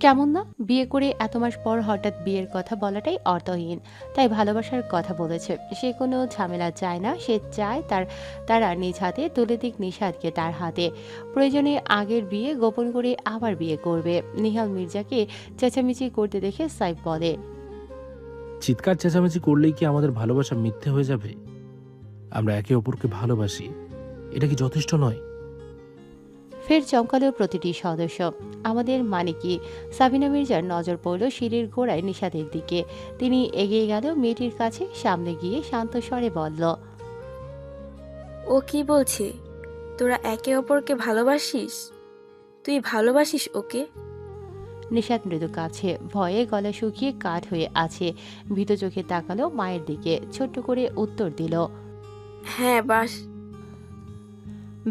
কেমন না, বিয়ে করে এত মাস পর হঠাৎ বিয়ের কথা বলাটাই অর্থহীন। তাই ভালোবাসার কথা বলেছে। সে কোনো ঝামেলা চায় না, সে চায় তারা নিজ হাতে তুলে দিক নিশাদকে তার হাতে। প্রয়োজনে আগের বিয়ে গোপন করে আবার বিয়ে করবে। নিহাল মির্জাকে চেঁচামেচি করতে দেখে সাইফ বলে, চিৎকার চেঁচামেচি করলেই কি আমাদের ভালোবাসা মিথ্যে হয়ে যাবে? আমরা একে অপরকে ভালোবাসি, এটা কি যথেষ্ট নয়? ফের চমকালো প্রতিটি সদস্য। আমাদের মানে কি? সাবিনা মির্জার নজর পড়ল সিঁড়ির গোড়ায় নিশাদের দিকে। তিনি এগিয়ে গেল মেয়েটির কাছে, সামনে গিয়ে শান্ত স্বরে বলল, ও কি বলছে? তোরা একে অপরকে ভালোবাসিস? তুই ভালোবাসিস ওকে? নিশাদ মৃদু কাছে, ভয়ে গলা শুকিয়ে কাঠ হয়ে আছে। ভীত চোখে তাকালো মায়ের দিকে, ছোট্ট করে উত্তর দিল। হ্যাঁ বাস।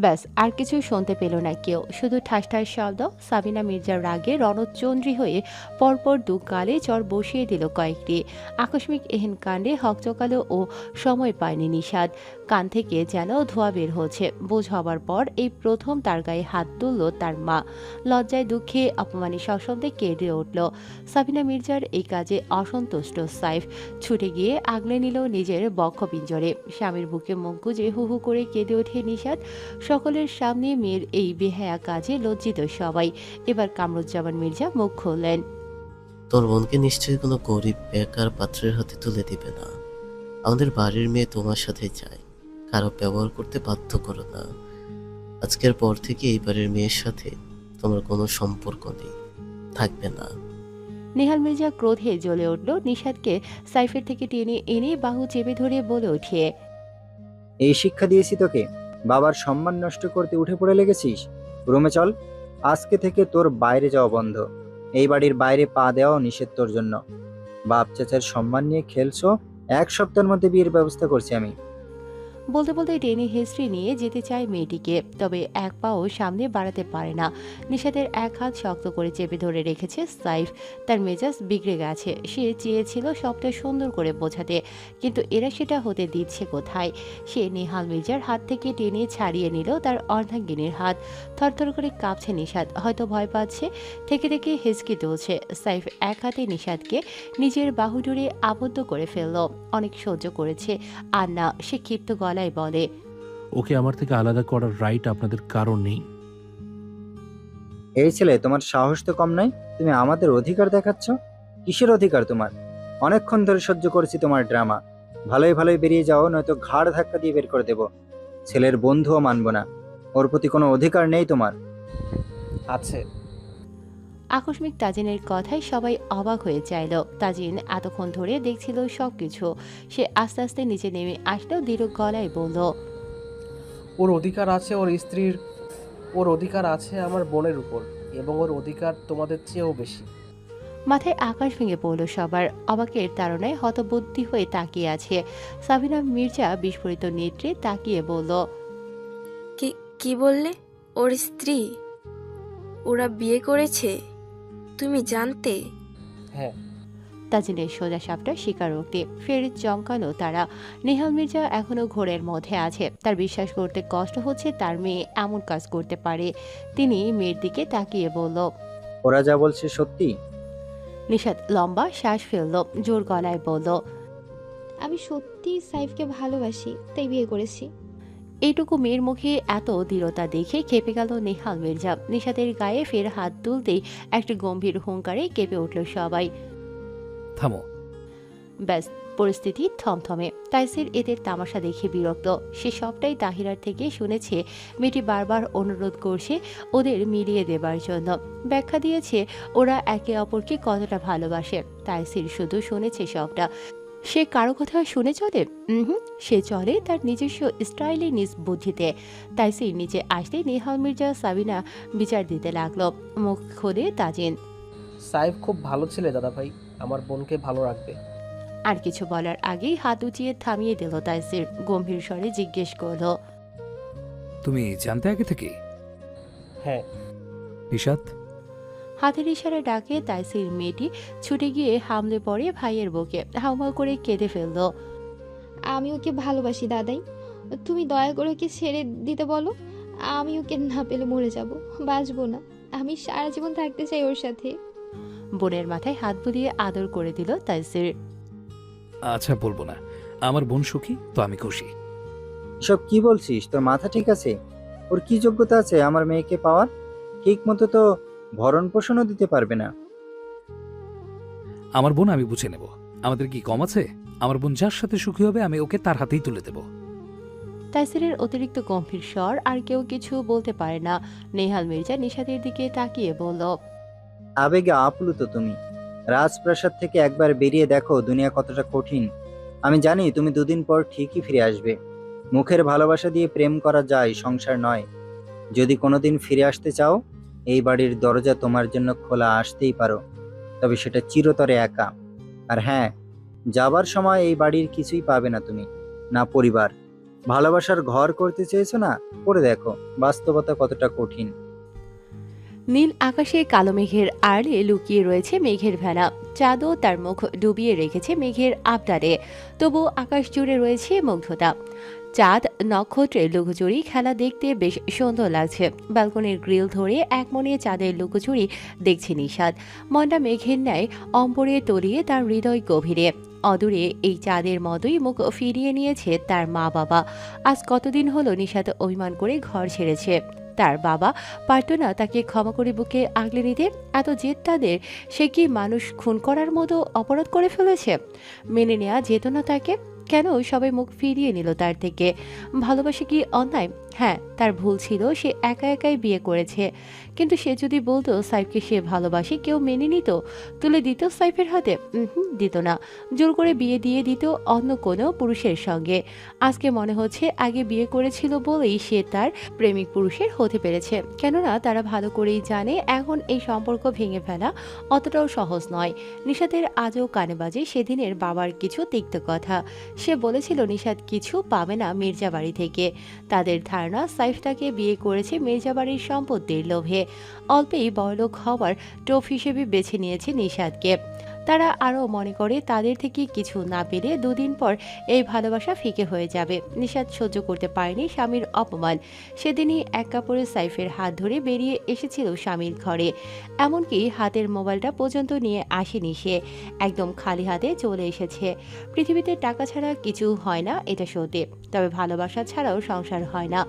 ব্যাস, আর কিছু শুনতে পেল না কেউ, শুধু ঠাস ঠাস শব্দ। সাবিনা মির্জার রাগে রণচন্দ্রী হয়ে পরপর দু গালে চর বসিয়ে দিল কয়েকটি। আকস্মিক এহেন কাণ্ডে হকচকালো ও সময় পায়নি নিশাদ। কান থেকে যেন ধোঁয়া বের হচ্ছে। বোঝ হবার পর এই প্রথম তার গায়ে হাত তুলল তার মা। লজ্জায় দুঃখে অপমানে সশব্দে কেঁদে উঠল। সাবিনা মির্জার এই কাজে অসন্তুষ্ট সাইফ ছুটে গিয়ে আগলে নিল নিজের বক্ষপিঞ্জরে। স্বামীর বুকে মুখ গুজে হু হু করে কেঁদে ওঠে নিশাদ। সকলের সামনে মেয়ের এই বেহায়া কাজে লজ্জিত সবাই। এবার কামরুজ্জামান মির্জা মুখ খুললেন। তোর বোনকে নিশ্চয়ই কোনো গরিব বেকার পাত্রের হাতে তুলে দিবে না। আমাদের বাড়ির মেয়ে তোমার সাথে চায়, কারো ব্যবহার করতে বাধ্য করো না। আজকের পর থেকে এই বাড়ির মেয়ের সাথে তোমার কোনো সম্পর্ক নেই, থাকবে না। নেহাল মির্জা ক্রোধে জ্বলে উঠল। নিশাদকে সাইফের থেকে টেনে এনে বাহু চেপে ধরে বলে ওঠে, এই শিক্ষা দিয়েছি তোকে? বাবার সম্মান নষ্ট করতে উঠে পড়ে লেগেছিস? রুমে চল। আজকে থেকে তোর বাইরে যাওয়া বন্ধ। এই বাড়ির বাইরে পা দেওয়াও নিষেধ তোর জন্য। বাপ চাচার সম্মান নিয়ে খেলছো? 1 সপ্তাহের মধ্যে বিয়ের ব্যবস্থা করছি আমি। বলতে বলতে টেনে হিস্ট্রি নিয়ে যেতে চায় মেয়েটিকে, তবে এক পাও সামনে বাড়াতে পারে না। নিশাদের এক হাত শক্ত করে চেপে ধরে রেখেছে সাইফ। তার মেজাজ বিগড়ে গেছে। সে চেয়েছিল সবটা সুন্দর করে বোঝাতে, কিন্তু এরা সেটা হতে দিচ্ছে কোথায়? সে নেহাল মির্জার হাত থেকে টেনে ছাড়িয়ে নিল তার অর্ধাঙ্গিনীর হাত। থরথর করে কাঁপছে নিশাদ, হয়তো ভয় পাচ্ছে। থেকে থেকে হেসকি তুলছে। সাইফ এক হাতে নিশাদকে নিজের বাহু জুড়ে আবদ্ধ করে ফেলল। অনেক সহ্য করেছে, আর না। সে ক্ষিপ্ত গলায় বলে, ওকে আমার থেকে আলাদা করার রাইট আপনাদের কারণ নেই। এই ছেলে, তোমার সাহস তো কম নয়। তুমি আমাদের অধিকার দেখাচ্ছ? কিসের অধিকার তোমার? অনেকক্ষণ ধরে সহ্য করেছি তোমার ড্রামা। ভালোই ভালোই বেরিয়ে যাও, নয়তো ঘাড় ধাক্কা দিয়ে বের করে দেব। ছেলের বন্ধুও মানবো না। ওর প্রতি কোনো অধিকার নেই তোমার। আছে। আকস্মিক তাজিনের কথায় সবাই অবাক হয়ে চাইল। তাজিন এতক্ষণ ধরে দেখছিল সবকিছু। সে আস্তে আস্তে নিচে নেমে আসলো, দৃঢ় গলায় বলল, ওর অধিকার আছে ওর স্ত্রীর, ওর অধিকার আছে আমার বোনের উপর, এবং ওর অধিকার তোমাদের চেয়েও বেশি। মাথায় আকাশ ভেঙে পড়ল সবার। অবাকের তাড়নায় হতবুদ্ধি হয়ে তাকিয়ে আছে। সাবিনা মির্জা বিস্ফোরিত নেত্রে তাকিয়ে বলল, কি কি বললে? ওর স্ত্রী? ওরা বিয়ে করেছে? তুমি জানতে? হ্যাঁ। তাজিনের সোজা সাপটা স্বীকারোক্তি। ফের চমকালো তারা। নেহাল মির্জা এখনো ঘোরের মধ্যে আছে। তার বিশ্বাস করতে কষ্ট হচ্ছে তার মেয়ে এমন কাজ করতে পারে। তিনি মেয়ের দিকে তাকিয়ে বলল, ওরা যা বলছে সত্যি? নিশাদ লম্বা শ্বাস ফেলল, জোর গলায় বলল, আমি সত্যি সাইফকে ভালোবাসি, তাই বিয়ে করেছি। এইটুকু মেয়ের মুখে এত দৃঢ়তা দেখে খেপে গেল নেহাল মির্জা। নিশাদের গায়ে ফের হাত তুলতেই একটি গম্ভীর হুঙ্কারে কেঁপে উঠল সবাই। থামো। ব্যাস, পরিস্থিতি থমথমে। তাইসির এদের তামাশা দেখে বিরক্ত। সে সবটাই তাহিরার থেকে শুনেছে। মেয়েটি বারবার অনুরোধ করছে ওদের মিলিয়ে দেবার জন্য। ব্যাখ্যা দিয়েছে ওরা একে অপরকে কতটা ভালোবাসে। তাইসির শুধু শুনেছে সবটা। সে কারো কথা শুনে চলে? সে চলে তার নিজস্ব স্টাইলে, নিজ বুদ্ধিতে। তাই সে নিচে আসতে নেহাল মির্জা সাবিনা বিচার দিতে লাগলো। মুখ খোলে তাজিন। সাইফ খুব ভালো ছেলে দাদা ভাই, আমার বোনকে ভালো রাখবে। আর কিছু বলার আগেই হাত উঁচিয়ে থামিয়ে দিল তাইসির। গম্ভীর স্বরে জিজ্ঞেস করলো, তুমি জানতে আগে থেকে? হ্যাঁ। নিশাত? হাতের ইশারায় ডাকে তাইসির মেয়েটি ছুটে গিয়ে হামলে পড়ে ভাইয়ের বুকে, হাউমাউ করে কেঁদে ফেললো। আমি ওকে ভালোবাসি দাদাই, তুমি দয়া করে ওকে ছেড়ে দিতে বলো। আমি ওকে না পেলে মরে যাব, বাঁচবো না। আমি সারা জীবন থাকতে চাই ওর সাথে। বোনের মাথায় হাত বুলিয়ে আদর করে দিল তাইসির। আচ্ছা, বলবো না। আমার বোন সুখী তো আমি খুশি। এসব কি বলছিস? তোর মাথা ঠিক আছে? ওর কি যোগ্যতা আছে আমার মেয়েকে পাওয়ার? ঠিক মতো তো ভরণ পোষণও দিতে পারবে না। আমার বোন আমি বুঝে নেব। আমাদের কি কম আছে? আমার বোন যার সাথে সুখী হবে আমি ওকে তার হাতেই তুলে দেব। তাইসিরের অতিরিক্ত গম্ভীর স্বর আর কেউ কিছু বলতে পারে না। নেহাল মির্জা নিশাতের দিকে তাকিয়ে বলল, আবেগে আপ্লুত তুমি। রাজপ্রাসাদ থেকে একবার বেরিয়ে দেখো দুনিয়া কতটা কঠিন। আমি জানি তুমি দুদিন পর ঠিকই ফিরে আসবে। মুখের ভালোবাসা দিয়ে প্রেম করা যায়, সংসার নয়। যদি কোনোদিন ফিরে আসতে চাও, এই বাড়ির দরজা তোমার জন্য খোলা, আসতেই পারো, তবে সেটা চিরতরে একা। আর হ্যাঁ, যাবার সময় এই বাড়ির কিছুই পাবে না তুমি, না পরিবার। ভালোবাসার ঘর করতে চেয়েছো না, করে দেখো বাস্তবতা কতটা কঠিন। নীল আকাশে কালো মেঘের আড়ে লুকিয়ে রয়েছে মেঘের ভেলা। চাঁদও তার মুখ ডুবিয়ে রেখেছে মেঘের আবডারে। তবু আকাশ জুড়ে রয়েছে মুগ্ধতা। চাঁদ নক্ষত্রের লুকোচুরি খেলা দেখতে বেশ সুন্দর লাগছে। ব্যালকনির গ্রিল ধরে এক মনে চাঁদের লুকোচুরি দেখছে নিশাত। মনটা মেঘের ন্যায় অম্বরে তলিয়ে তার হৃদয় গভীরে। অদূরে এই চাঁদের মতোই মুখ ফিরিয়ে নিয়েছে তার মা বাবা। আজ কতদিন হলো নিশাত অভিমান করে ঘর ছেড়েছে। তার বাবা পারত না তাকে ক্ষমা করে বুকে আগলে নিতে? এত জেদ তাদের? সে কি মানুষ খুন করার মতো অপরাধ করে ফেলেছে? মেনে নেওয়া যেত না তাকে? কেন সবাই মুখ ফিরিয়ে নিল তার থেকে? ভালোবাসা কি অন্যায়? হ্যাঁ, তার ভুল ছিল, সে একা একাই বিয়ে করেছে। কিন্তু সে যদি বলতো সাইফকে সে ভালোবাসে, কেউ মেনে নিত? তুলে দিত সাইফের হাতে? দিত না। জোর করে বিয়ে দিয়ে দিত অন্য কোনো পুরুষের সঙ্গে। আজকে মনে হচ্ছে আগে বিয়ে করেছিল বলেই সে তার প্রেমিক পুরুষের হতে পেরেছে। কেননা তারা ভালো করেই জানে এখন এই সম্পর্ক ভেঙে ফেলা অতটাও সহজ নয়। নিশাতের আজও কানে বাজে সেদিনের বাবার কিছু তিক্ত কথা। সে বলেছিল নিশাত কিছু পাবে না মির্জা বাড়ি থেকে। তাদের ধারণা সাইফ তাকে বিয়ে করেছে মির্জা বাড়ির সম্পত্তির লোভে। অল্পেই বড়লোক হওয়ার টোপ হিসেবে বেছে নিয়েছে নিশাতকে। তারা আরও মনে করে তাদের থেকে কিছু না পেলে দুদিন পর এই ভালোবাসা ফিকে হয়ে যাবে। নিশাত সহ্য করতে পারেনি স্বামীর অপমান। সেদিনই এক কাপড়ে সাইফের হাত ধরে বেরিয়ে এসেছিল স্বামীর ঘরে। এমনকি হাতের মোবাইলটা পর্যন্ত নিয়ে আসেনি সে। একদম খালি হাতে চলে এসেছে। পৃথিবীতে টাকা ছাড়া কিছু হয় না, এটা সত্যি। তবে ভালোবাসা ছাড়াও সংসার হয় না।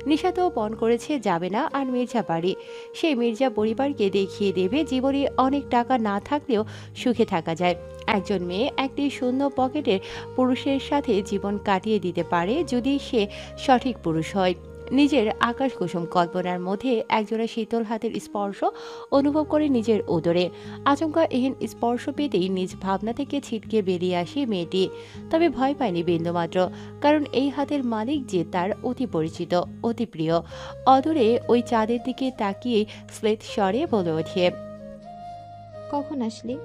নিশাতও পণ করেছে যাবে না আর মির্জা বাড়ি। সেই মির্জা পরিবারকে দেখিয়ে দেবে জীবনে অনেক টাকা না থাকলেও সুখে থাকা যায়। একজন মেয়ে একটি শূন্য পকেটের পুরুষের সাথে জীবন কাটিয়ে দিতে পারে যদি সে সঠিক পুরুষ হয়। নিজের আকাশ কুসুম কল্পনার মধ্যে একজোড়া শীতল হাতের স্পর্শ অনুভব করে নিজের উদরে। আচমকা এহেন স্পর্শ পেতেই নিজ ভাবনা থেকে ছিটকে বেরিয়ে আসে মেয়েটি। তবে ভয় পায়নি বিন্দুমাত্র, কারণ এই হাতের মালিক যে তার অতি পরিচিত, অতি প্রিয়। অদূরে ওই চাঁদের দিকে তাকিয়ে স্লেট স্বরে বলে ওঠে, কখন আসলি?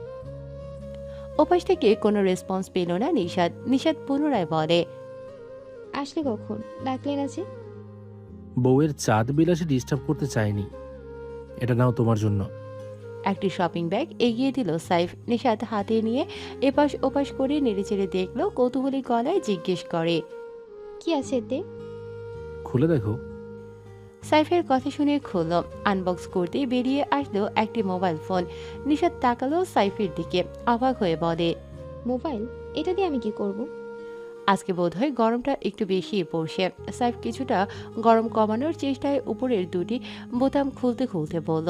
ওপাশ থেকে কোনো রেসপন্স পেল না নিশাত। নিশাত পুনরায় বলে, আসলে কখন? ডাকলে না যে? বউয়ের চাঁদ বিলাসে ডিস্টার্ব করতে চাইনি। এটা নাও তোমার জন্য। একটি শপিং ব্যাগ এগিয়ে দিল সাইফ। নিশাত হাতে নিয়ে এপাশ ওপাশ করে নেড়েচেড়ে দেখলো, কৌতূহলী গলায় জিজ্ঞেস করে, কি আছে এতে? খুলে দেখো। সাইফের কথা শুনে খুলল। আনবক্স করতে বেরিয়ে আসলো একটি মোবাইল ফোন। নিশাত তাকালো সাইফের দিকে, অবাক হয়ে বলে, মোবাইল? এটা দিয়ে আমি কি করব? আজকে বোধহয় গরমটা একটু বেশি পড়ছে। সাইফ কিছুটা গরম কমানোর চেষ্টায় উপরের দুটি বোতাম খুলতে খুলতে বলল,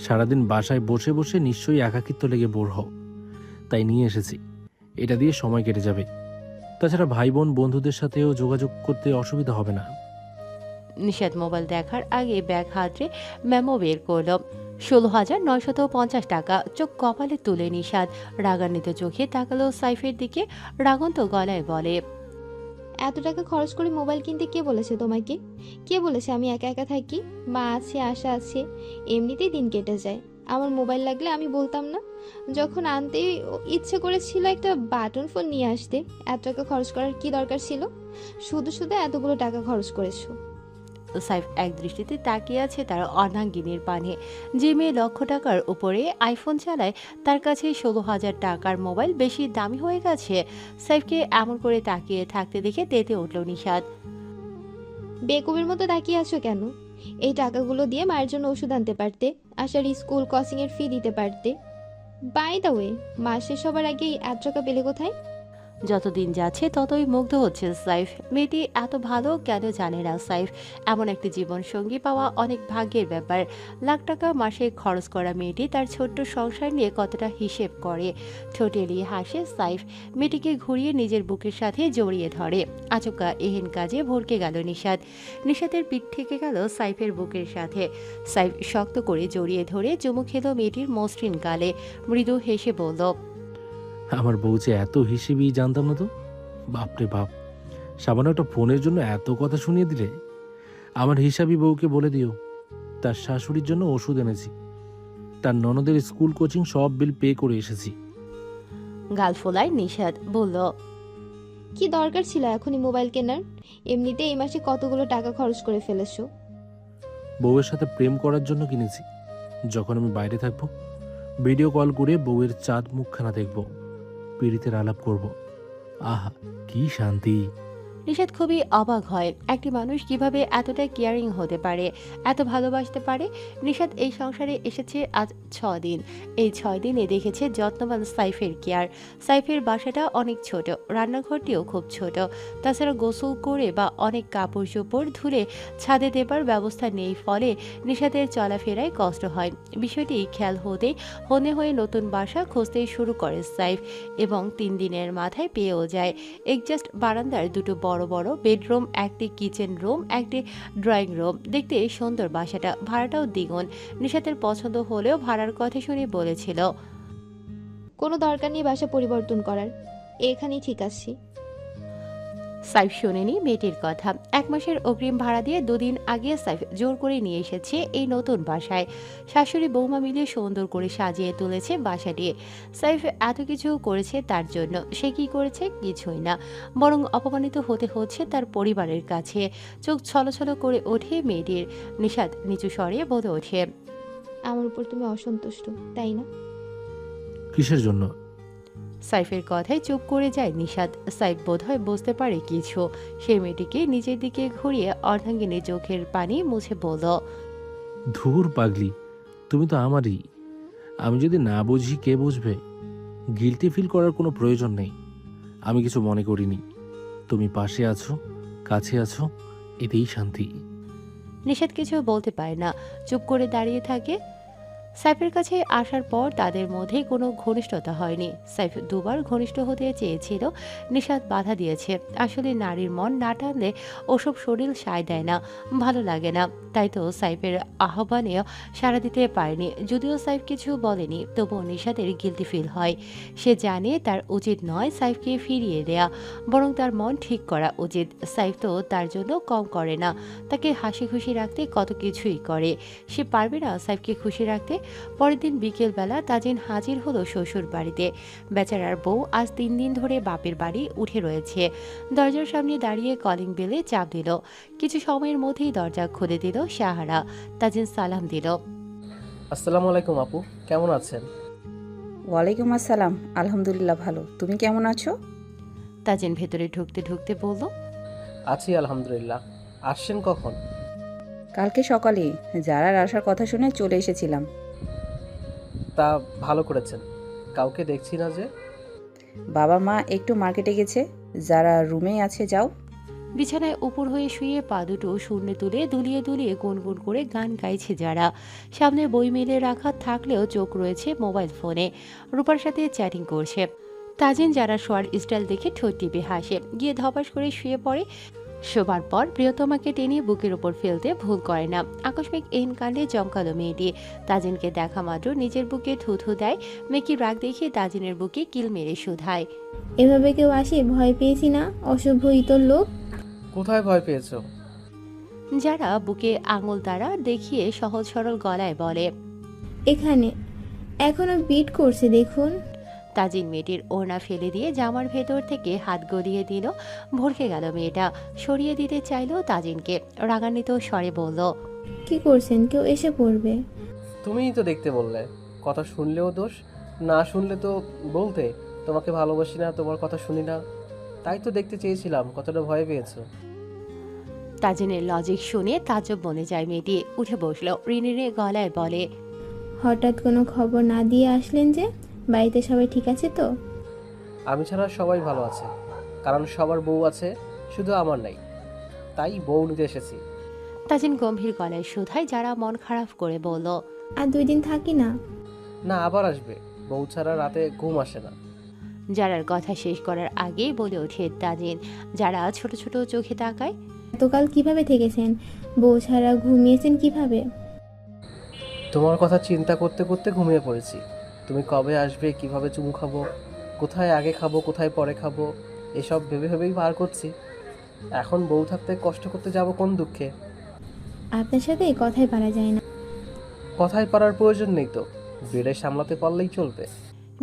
সারাদিন বাসায় বসে বসে নিশ্চয়ই একাকিত্ব লেগে বোর হও, তাই নিয়ে এসেছি। এটা দিয়ে সময় কেটে যাবে। তাছাড়া ভাই বোন বন্ধুদের সাথেও যোগাযোগ করতে অসুবিধা হবে না। নিশাত মোবাইল দেখার আগে ব্যাগ হাতড়ে মেমো বের করল। 16,950 টাকা। চোখ কপালে তুলে নিশাদ রাগান্বিত চোখে তাকালো সাইফের দিকে, রাগন্ত গলায় বলে, এত টাকা খরচ করে মোবাইল কিনতে কে বলেছে তোমাকে? কে বলেছে আমি একা একা থাকি? মা আছে, আশা আছে, এমনিতেই দিন কেটে যায়। আমার মোবাইল লাগলে আমি বলতাম না? যখন আনতে ইচ্ছে করেছিল একটা বাটন ফোন নিয়ে আসতে, এত টাকা খরচ করার কি দরকার ছিল? শুধু শুধু এতগুলো টাকা খরচ করেছো। সাইফ এক দৃষ্টিতে তাকিয়ে আছে তার অর্ধাঙ্গিনীর পানে। যে মেয়ে লক্ষ টাকার উপরে আইফোন চালায়, তার কাছে 16,000 টাকার মোবাইল বেশি দামি হয়ে গেছে। সাইফকে এমন করে তাকিয়ে থাকতে দেখে তেতে উঠল নিশাদ। বেকুবের মতো তাকিয়ে আছো কেন? এই টাকাগুলো দিয়ে মায়ের জন্য ওষুধ আনতে পারতে, আশার স্কুল কোচিং এর ফি দিতে পারতে। বাই দ্য ওয়ে, মাস শেষ হবার আগেই এত টাকা পেলে কোথায়? যতদিন যাচ্ছে ততই মুগ্ধ হচ্ছে সাইফ। মেয়েটি এত ভালো কেন জানে না সাইফ। এমন একটি জীবন সঙ্গী পাওয়া অনেক ভাগ্যের ব্যাপার। লাখ টাকা মাসে খরচ করা মেয়েটি তার ছোট্ট সংসার নিয়ে কতটা হিসেব করে। ঠোঁট এলিয়ে হাসে সাইফ, মেয়েটিকে ঘুরিয়ে নিজের বুকের সাথে জড়িয়ে ধরে। আচমকা এহেন কাজে ভরকে গেল নিশাদ। নিশাদের পিঠ থেকে গেল সাইফের বুকের সাথে। সাইফ শক্ত করে জড়িয়ে ধরে চুমু খেল মেয়েটির মসৃণ গালে। মৃদু হেসে বলল, আমার বউ যে এত হিসেবেই জানতাম না তো। বাপরে বাপ, সামান্য একটা ফোনের জন্য এত কথা শুনিয়ে দিলে। আমার হিসাবি বউকে বলে দিও তার শাশুড়ির জন্য ওষুধ এনেছি, তার ননদের স্কুল কোচিং সব বিল পে করে এসেছি। গাল ফোলায় নিশাদ বলল, কি দরকার ছিল এখনই মোবাইল কেনার? এমনিতে এই মাসে কতগুলো টাকা খরচ করে ফেলেছো। বউয়ের সাথে প্রেম করার জন্য কিনেছি। যখন আমি বাইরে থাকবো, ভিডিও কল করে বউয়ের চাঁদ মুখখানা দেখব, পীড়িতের আলাপ করব। আহা, কি শান্তি! নিশাদ খুবই অবাক হয়, একটি মানুষ কিভাবে এতটা কেয়ারিং হতে পারে, এত ভালোবাসতে পারে। নিশাদ এই সংসারে এসেছে আজ 6 দিন। এই 6 দিনে দেখেছে যত্নবান সাইফের কেয়ার। সাইফের বাসাটা অনেক ছোট, রান্নাঘরটিও খুব ছোট। তাছাড়া গোসল করে বা অনেক কাপড় চোপড় ধুলে ছাদে দেবার ব্যবস্থা নেই, ফলে নিশাদের চলাফেরায় কষ্ট হয়। বিষয়টি খেয়াল হতেই হনে হয়ে নতুন বাসা খুঁজতে শুরু করে সাইফ, এবং 3 দিনের মাথায় পেয়েও যায়। একজাস্ট বারান্দার দুটো বড় বড় বেডরুম, একটি কিচেন রুম, একটি ড্রয়িং রুম। দেখতে সুন্দর বাসাটা, ভাড়াটাও দ্বিগুণ। নিশাতের পছন্দ হলেও ভাড়ার কথা শুনে বলেছিল, কোনো দরকার নেই বাসা পরিবর্তন করার, এখানেই ঠিক আছি। সাইফ শোনেনি মেয়েটির কথা। 1 মাসের অগ্রিম ভাড়া দিয়ে 2 দিন আগে সাইফ জোর করে নিয়ে এসেছে এই নতুন বাসায়। শাশুড়ি বৌমা মিলে সুন্দর করে সাজিয়ে তুলেছে বাসাটি। সাইফ এত কিছু করেছে তার জন্য। সে কি করেছে? কিছুই না, বরং অপমানিত হতে হচ্ছে তার পরিবারের কাছে। চোখ ছলছল করে ওঠে মেয়েটির। নিশাদ নিচু স্বরে বলে ওঠে, আমার উপর তুমি অসন্তুষ্ট, তাই না? কিসের জন্য? সাইফের কথায় চুপ করে যায় নিশাদ। সাইফ বোধহয় বুঝতে পারে কিছু। সেই মেয়েটিকে নিজের দিকে ঘুরিয়ে অর্ধাঙ্গিনী চোখের পানি মুছে বলল, ধুর পাগলি, তুমি তো আমারই। আমি যদি না বুঝি কে বুঝবে? গিলটি ফিল করার কোনো প্রয়োজন নেই। আমি কিছু মনে করিনি। তুমি পাশে আছো, কাছে আছো, এতেই শান্তি। নিশাদ কিছু বলতে পারে না, চুপ করে দাঁড়িয়ে থাকে। সাইফের কাছে আসার পর তাদের মধ্যে কোনো ঘনিষ্ঠতা হয়নি। সাইফ 2 বার ঘনিষ্ঠ হতে চেয়েছিল, নিশাদ বাধা দিয়েছে। আসলে নারীর মন না টানলে ওসব শরীর সায় দেয় না, ভালো লাগে না। তাই তো সাইফের আহ্বানেও সাড়া দিতে পারেনি। যদিও সাইফ কিছু বলেনি, তবুও নিশাদের গিলটি ফিল হয়। সে জানে তার উচিত নয় সাইফকে ফিরিয়ে দেয়া, বরং তার মন ঠিক করা উচিত। সাইফ তো তার জন্য কম করে না, তাকে হাসি খুশি রাখতে কত কিছুই করে। সে পারবে না সাইফকে খুশি রাখতে? পরের দিন বিকেলবেলা তাজিন হাজির হলো শ্বশুর বাড়িতে। বেচারার বউ আজ 3 দিন ধরে বাপের বাড়ি উঠে রয়েছে। দরজার সামনে দাঁড়িয়ে কলিং বেলে চাপ দিল। কিছু সময়ের মধ্যেই দরজা খুলে দিল সাহারা। তাজিন সালাম দিল, আসসালামু আলাইকুম আপু, কেমন আছেন? ওয়ালাইকুম আসসালাম, আলহামদুলিল্লাহ ভালো। তুমি কেমন আছো? তাজিন ভেতরে ঢুকতে ঢুকতে বলল, আছি আলহামদুলিল্লাহ। আসছেন কখন? কালকে সকালে যারার আসার কথা শুনে চলে এসেছিলাম। তা ভালো করেছেন। কাউকে দেখছি না যে। বাবা মা একটু মার্কেটে গেছে, যারা রুমেই আছে যাও। বিছানায় উপর হয়ে শুয়ে পা দুটো শূন্যে তুলে দুলিয়ে দুলিয়ে গুনগুন করে গান গাইছে যারা। সামনে বই মেলে রাখা থাকলেও চোখ রয়েছে মোবাইল ফোনে, রূপার সাথে চ্যাটিং করছে। তাজিন যারা শোয়ার স্টাইল দেখে ঠোঁট টিপে হাসে, গিয়ে ধপাস করে শুয়ে পড়ে। শোবার পর প্রিয়তমাকে টেনে বুকের উপর ফেলতে ভুল করে না। আকস্মিক এই কাণ্ডে জমকালো মেয়েটি। তাজিনকে দেখা মাত্র নিজের বুকে থুথু দেয়। মেকি রাগ দেখিয়ে তাজিনের বুকে কিল মেরে শুধায়। এভাবে কেউ আসে? ভয় পেয়েছি না, অশুভ ইতর লোক। কোথায় ভয় পেয়েছো? যারা বুকে আঙুল দ্বারা দেখিয়ে সহজ সরল গলায় বলে। এখানে এখনো বিট করছে দেখুন। তাজিন মেয়েটির ওড়না ফেলে দিয়ে জামার ভেতর থেকে হাত গলিয়ে দিল। ভরকে গেল মেয়েটা। সরিয়ে দিতে চাইলো তাজিনকে। রাগান্বিত স্বরে বলল, কি করছেন? কেউ এসে পড়বে। তুমিই তো দেখতে বললে। কথা শুনলেও দোষ, না শুনলে তো বলতে তোমাকে ভালোবাসি না, তোমার কথা শুনি না। তাই তো দেখতে চেয়েছিলাম কতটা ভয় পেয়েছো। তাজিনের লজিক শুনে তাজ্জব বনে যায় মেয়েটি। উঠে বসলো। রিনিরে গলায় বলে, হঠাৎ কোনো খবর না দিয়ে আসলেন যে? বাড়িতে সবাই ঠিক আছে তো? আমি ছাড়া সবাই ভালো আছে, কারণ সবার বউ আছে, শুধু আমার নাই। তাই বউ নিতে এসেছি। তাজিন গম্ভীর গলায় শুধায়। যারা মন খারাপ করে বলল, আর 2 দিন থাকি না। না, আবার আসবে। বউ ছাড়া রাতে ঘুম আসে না। যারার কথা শেষ করার আগেই বলে ওঠে তাজিন। যারা ছোট ছোট চোখে তাকায়। এতকাল কিভাবে থেকেছেন? বউ ছাড়া ঘুমিয়েছেন কিভাবে? তোমার কথা চিন্তা করতে করতে ঘুমিয়ে পড়েছি। তুমি কবে আসবে, কিভাবে চুমু খাবো, কোথায় আগে খাবো, কোথায় পরে খাবো, এসব ভেবে ভেবেই পার করছি। এখন বউ থাকতে কষ্ট করতে যাব কোন দুঃখে? আপনার সাথে এই কথাই পারা যায় না। কথায় পারার প্রয়োজন নেই তো, বেড়ে সামলাতে পারলেই চলবে।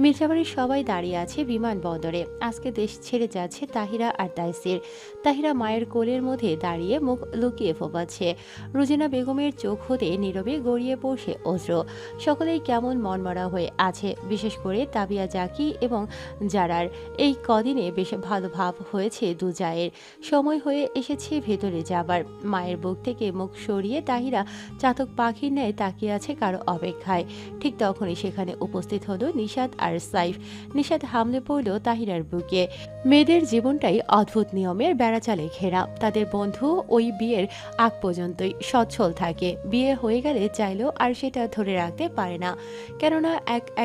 মির্জাবাড়ির সবাই দাঁড়িয়ে আছে বিমানবন্দরে। আজকে দেশ ছেড়ে যাচ্ছে তাহিরা আর তাইসির। তাহিরা মায়ের কোলের মধ্যে দাঁড়িয়ে মুখ লুকিয়ে ফোপাচ্ছে। রুজিনা বেগমের চোখ হতে নীরবে গড়িয়ে পড়ছে অশ্রু। সকলেই কেমন মনমরা হয়ে আছে, বিশেষ করে তাবিয়া জাকি এবং জারার। এই কদিনে বেশ ভালো ভাব হয়েছে দুজায়ের। সময় হয়ে এসেছে ভেতরে যাবার। মায়ের বুক থেকে মুখ সরিয়ে তাহিরা চাতক পাখির ন্যায় তাকিয়ে আছে কারো অপেক্ষায়। ঠিক তখনই সেখানে উপস্থিত হলো নিশাত আর সাইফ। নিশাত হামলে পড়ল তাহিরার বুকে। মেয়েদের জীবনটাই অদ্ভুত নিয়মের বেড়াচালে ঘেরা। তাদের বন্ধু ওই বিয়ের আগ পর্যন্তই সচ্ছল থাকে। বিয়ে হয়ে গেলে চাইলেও আর সেটা ধরে রাখতে পারে না। কেননা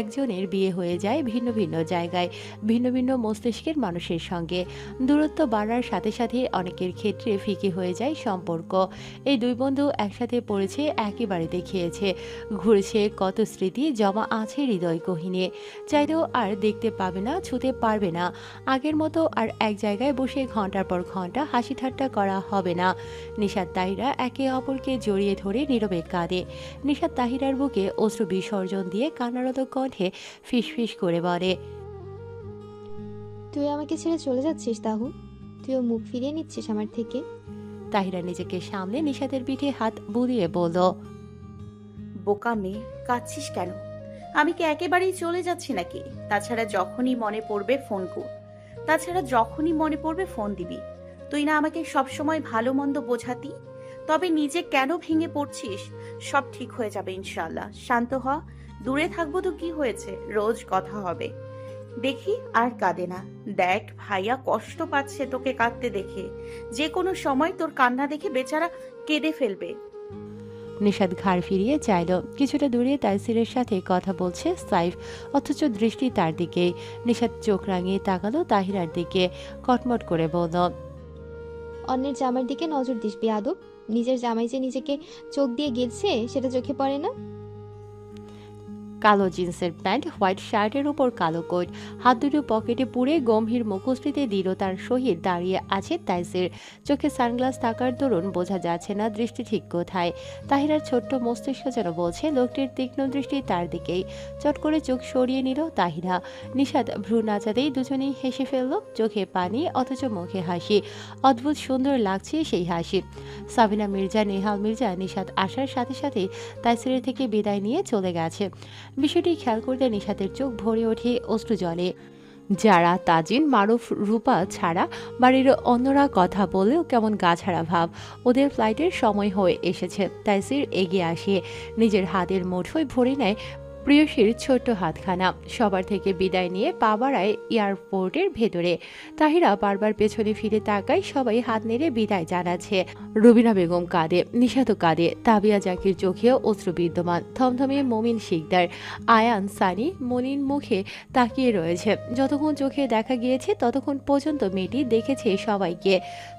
একজনের বিয়ে হয়ে যায় ভিন্ন ভিন্ন জায়গায়, ভিন্ন ভিন্ন মস্তিষ্কের মানুষের সঙ্গে। দূরত্ব বাড়ার সাথে সাথে অনেকের ক্ষেত্রে ফিকে হয়ে যায় সম্পর্ক। এই দুই বন্ধু একসাথে পড়েছে, একই বাড়িতে খেয়েছে, ঘুরেছে, কত স্মৃতি জমা আছে হৃদয় গহীনে। চাইলেও আর দেখতে পাবে না, ছুতে পারবে না। আগের মতো আর এক জায়গায় বসে ঘন্টার পর ঘন্টা হাসি ঠাট্টা করা হবে না। নিশাত তাহিরা একে অপরকে জড়িয়ে ধরে নীরবে কাঁদে। নিশাত তাহিরার বুকে অশ্রু বিসর্জন দিয়ে কান্নারত কণ্ঠে ফিসফিস করে বলে, তুই আমাকে ছেড়ে চলে যাচ্ছিস তাহু? তুইও মুখ ফিরিয়ে নিচ্ছিস আমার থেকে? তাহিরা নিজেকে সামলে নিশাতের পিঠে হাত বুলিয়ে বলল, বোকা মেয়ে, কাঁদছিস কেন? আমি কি একেবারেই চলে যাচ্ছি নাকি? তাছাড়া যখনই মনে পড়বে ফোন দিবি। তুই না আমাকে সবসময় ভালো মন্দ বোঝাতি? তবে নিজে কেন ভেঙে পড়ছিস? সব ঠিক হয়ে যাবে ইনশাআল্লাহ। শান্ত হ। দূরে থাকবো তো কি হয়েছে, রোজ কথা হবে। দেখি আর কাঁদে না। দেখ ভাইয়া কষ্ট পাচ্ছে তোকে কাঁদতে দেখে। যে কোনো সময় তোর কান্না দেখে বেচারা কেঁদে ফেলবে। নিশাত ঘাড় ফিরিয়ে চাইল। কিছুটা দূরে তাইসিরের সাথে কথা বলছে সাইফ, অথচ দৃষ্টি তার দিকেই। নিশাত চোখ রাঙিয়ে তাকালো তাহিরার দিকে, কটমট করে বলল, অন্যের জামার দিকে নজর দিস বেয়াদব। নিজের জামাই যে নিজেকে চোখ দিয়ে গেলছে সেটা চোখে পড়ে না? কালো জিন্সের প্যান্ট, হোয়াইট শার্টের উপর কালো কোট, হাত দুটো পকেটে পুরে গম্ভীর মুখশ্রীতে দৃঢ়তার সহিত দাঁড়িয়ে আছে তাইসির। চোখে সানগ্লাস থাকার দরুন বোঝা যাচ্ছে না দৃষ্টি ঠিক কোথায়। তাহিরার ছোট্ট মস্তিষ্ক যেন বলছে লোকটির তীক্ষ্ণ দৃষ্টি তার দিকেই। চট করে চোখ সরিয়ে নিল তাহিরা। নিশাত ভ্রু নাচাতেই দুজনেই হেসে ফেলল। চোখে পানি অথচ মুখে হাসি। অদ্ভুত সুন্দর লাগছে সেই হাসি। সাবিনা মির্জা, নেহাল মির্জা নিশাত আসার সাথে সাথে তাইসিরের থেকে বিদায় নিয়ে চলে গেছে। বিষয়টি খেয়াল করতে নিশাতের চোখ ভরে ওঠে অশ্রু জলে। যারা, তাজিন, মারুফ, রূপা ছাড়া বাড়ির অন্যরা কথা বললেও কেমন গাছাড়া ভাব। ওদের ফ্লাইটের সময় হয়ে এসেছে। তাইসির এগিয়ে আসে, নিজের হাতের মুঠোয় ভরে নেয় প্রিয়সীর ছোট্ট হাতখানা। সবার থেকে বিদায় নিয়ে পা বাড়ায় এয়ারপোর্টের ভেতরে। তাহিরা বারবার পেছনে ফিরে তাকায়, সবাই হাত নেড়ে বিদায় জানাচ্ছে। রুবিনা বেগম কাঁদে, নিশাত কাঁদে, তাবিয়া জাকির চোখেও অশ্রু বিদ্যমান। থমথমে মমিন শিকদার, আয়ান, সানি, মনির মুখে তাকিয়ে রয়েছে। যতক্ষণ চোখে দেখা গিয়েছে ততক্ষণ পর্যন্ত মেয়েটি দেখেছে সবাইকে।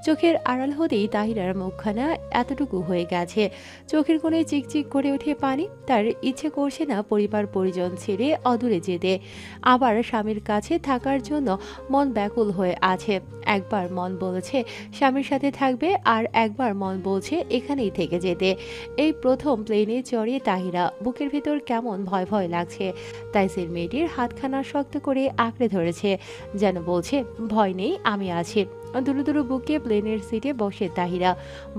চোখের আড়াল হতেই তাহিরার মুখখানা এতটুকু হয়ে গেছে, চোখের কোণে চিকচিক করে ওঠে পানি। তার ইচ্ছে করছে না পরিবার পরিজন ছেড়ে অদূরে যেতে, আবার স্বামীর কাছে থাকার জন্য মন ব্যাকুল হয়ে আছে। একবার মন বলছে স্বামীর সাথে থাকবে, আর একবার মন বলছে এখানেই থেকে যেতে। এই প্রথম প্লেনে চড়ে তাহিরা বুকের ভেতর কেমন ভয় ভয় লাগছে। তাইসির মেয়েটির হাতখানা শক্ত করে আঁকড়ে ধরেছে, যেন বলছে ভয় নেই, আমি আছি। দুরু দুরু বুকে প্লেনের সিটে বসে তাহিরা